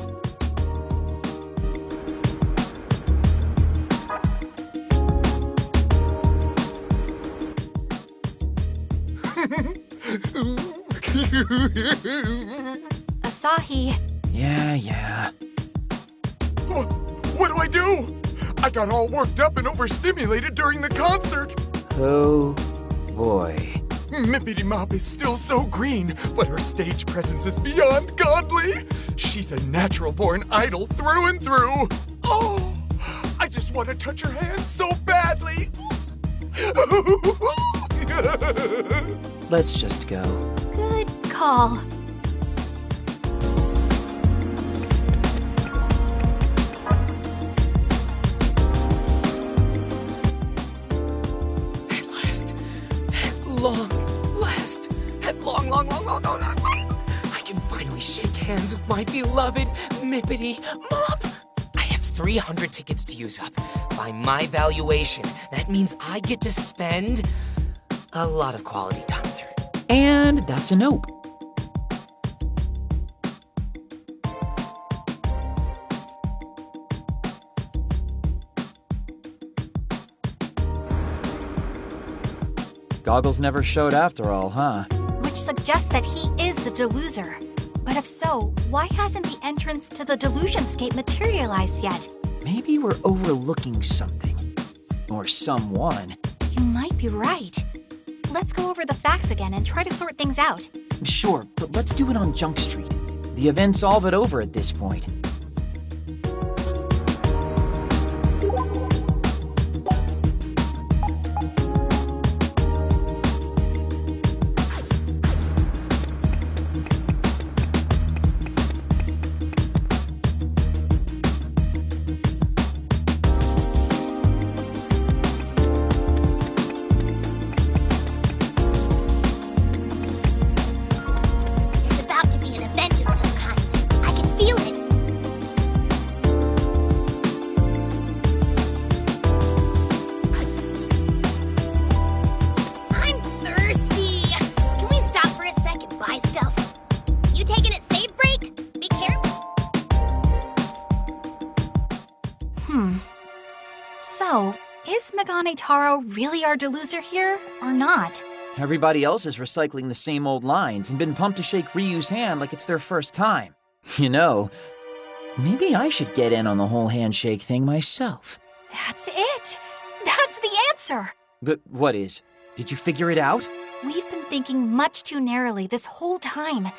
Asahi. Yeah. What I do? I got all worked up and overstimulated during the concert. Oh, boy. Mippity Mop is still so green, but her stage presence is beyond godly. She's a natural-born idol through and through. Oh, I just want to touch her hand so badly. Let's just go. Good call. At long last, I can finally shake hands with my beloved Mippity Mop. I have 300 tickets to use up. By my valuation, that means I get to spend a lot of quality time with her. And that's a nope. Goggles never showed after all, huh? Which suggests that he is the Deluser. But if so, why hasn't the entrance to the Delusionscape materialized yet? Maybe we're overlooking something. Or someone. You might be right. Let's go over the facts again and try to sort things out. Sure, but let's do it on Junk Street. The event's all but over at this point. So, is Megane Taro really our Deluser here, or not? Everybody else is recycling the same old lines and been pumped to shake Ryu's hand like it's their first time. You know, maybe I should get in on the whole handshake thing myself. That's it! That's the answer! But what is? Did you figure it out? We've been thinking much too narrowly this whole time.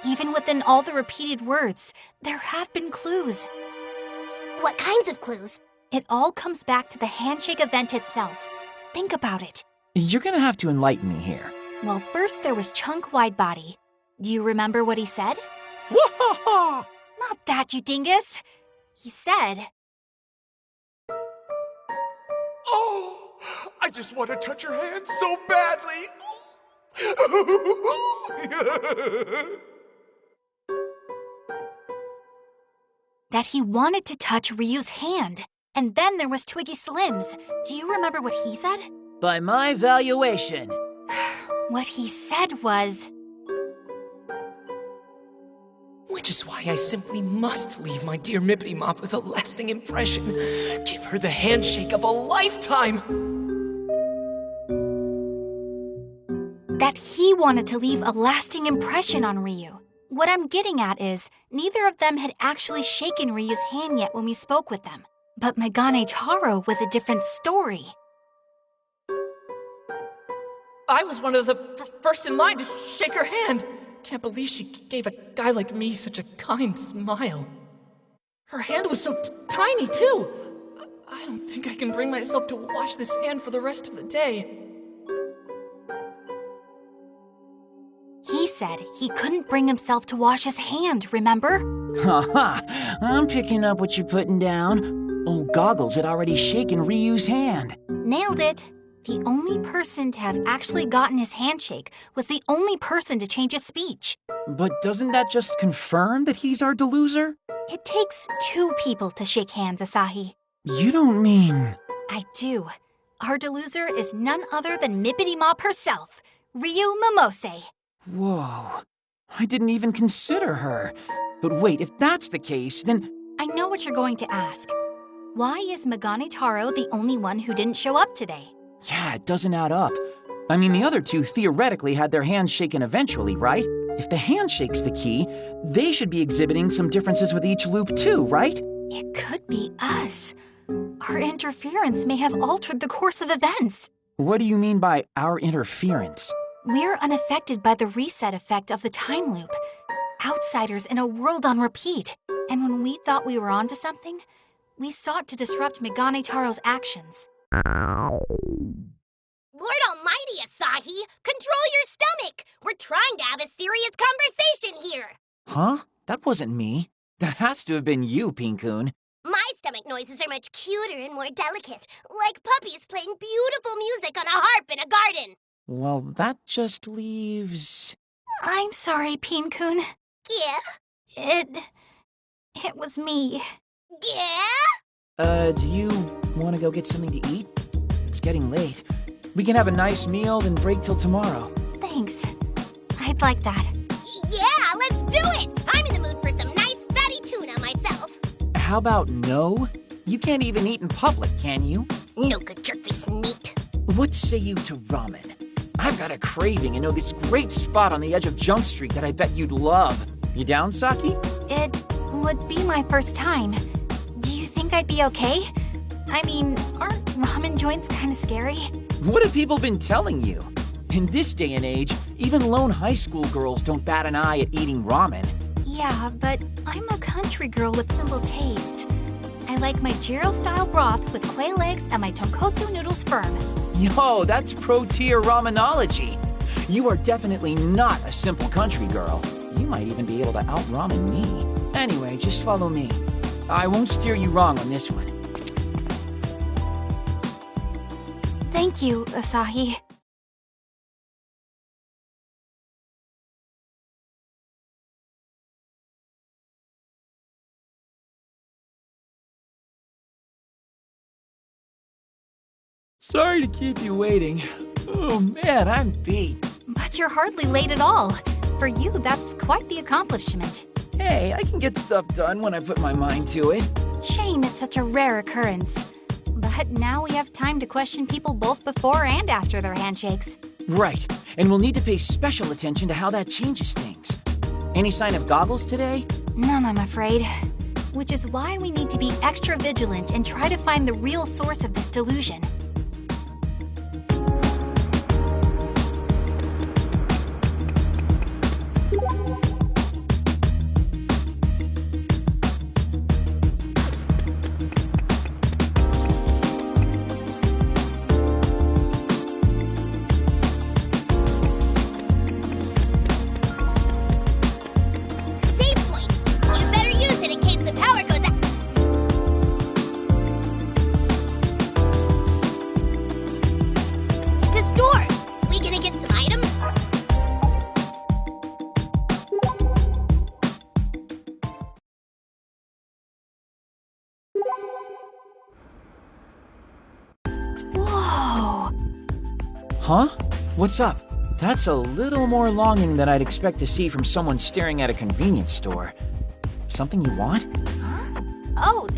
Even within all the repeated words, there have been clues. What kinds of clues? It all comes back to the handshake event itself. Think about it. You're gonna have to enlighten me here. Well, first there was Chunk Widebody. Do you remember what he said? Wahaha! Not that, you dingus! He said... Oh, I just want to touch her hand so badly. that he wanted to touch Ryu's hand. And then there was Twiggy Slims. Do you remember what he said? By my valuation. What he said was... Which is why I simply must leave my dear Mippity Mop with a lasting impression. Give her the handshake of a lifetime! That he wanted to leave a lasting impression on Ryu. What I'm getting at is, neither of them had actually shaken Ryu's hand yet when we spoke with them. But Megane Taro was a different story. I was one of the first in line to shake her hand. Can't believe she gave a guy like me such a kind smile. Her hand was so tiny, too. I don't think I can bring myself to wash this hand for the rest of the day. He said he couldn't bring himself to wash his hand, remember? Haha, I'm picking up what you're putting down. Old Goggles had already shaken Ryu's hand. Nailed it. The only person to have actually gotten his handshake was the only person to change his speech. But doesn't that just confirm that he's our Deluser? It takes two people to shake hands, Asahi. You don't mean... I do. Our Deluser is none other than Mippity Mop herself, Ryu Momose. Whoa. I didn't even consider her. But wait, if that's the case, then... I know what you're going to ask. Why is Megane Taro the only one who didn't show up today? Yeah, it doesn't add up. I mean, the other two theoretically had their hands shaken eventually, right? If the handshake's the key, they should be exhibiting some differences with each loop too, right? It could be us. Our interference may have altered the course of events. What do you mean by our interference? We're unaffected by the reset effect of the time loop. Outsiders in a world on repeat. And when we thought we were onto something, we sought to disrupt Megane Taro's actions. Lord almighty, Asahi! Control your stomach! We're trying to have a serious conversation here! Huh? That wasn't me. That has to have been you, Pin-kun. My stomach noises are much cuter and more delicate, like puppies playing beautiful music on a harp in a garden. Well, that just leaves... I'm sorry, Pin-kun. Yeah? It was me. Yeah? Do you want to go get something to eat? It's getting late. We can have a nice meal, then break till tomorrow. Thanks. I'd like that. Yeah, let's do it! I'm in the mood for some nice fatty tuna myself. How about no? You can't even eat in public, can you? No good jerkface meat. What say you to ramen? I've got a craving and know this great spot on the edge of Junk Street that I bet you'd love. You down, Saki? It would be my first time. Do you think I'd be okay? I mean, aren't ramen joints kind of scary? What have people been telling you? In this day and age, even lone high school girls don't bat an eye at eating ramen. Yeah, but I'm a country girl with simple tastes. I like my Jiro-style broth with quail eggs and my tonkotsu noodles firm. Yo, that's pro-tier ramenology. You are definitely not a simple country girl. You might even be able to out-ramen me. Anyway, just follow me. I won't steer you wrong on this one. Thank you, Asahi. Sorry to keep you waiting. Oh man, I'm beat. But you're hardly late at all. For you, that's quite the accomplishment. Hey, I can get stuff done when I put my mind to it. Shame it's such a rare occurrence. But now we have time to question people both before and after their handshakes. Right, and we'll need to pay special attention to how that changes things. Any sign of Goggles today? None, I'm afraid. Which is why we need to be extra vigilant and try to find the real source of this delusion. Huh? What's up? That's a little more longing than I'd expect to see from someone staring at a convenience store. Something you want? Huh? Oh,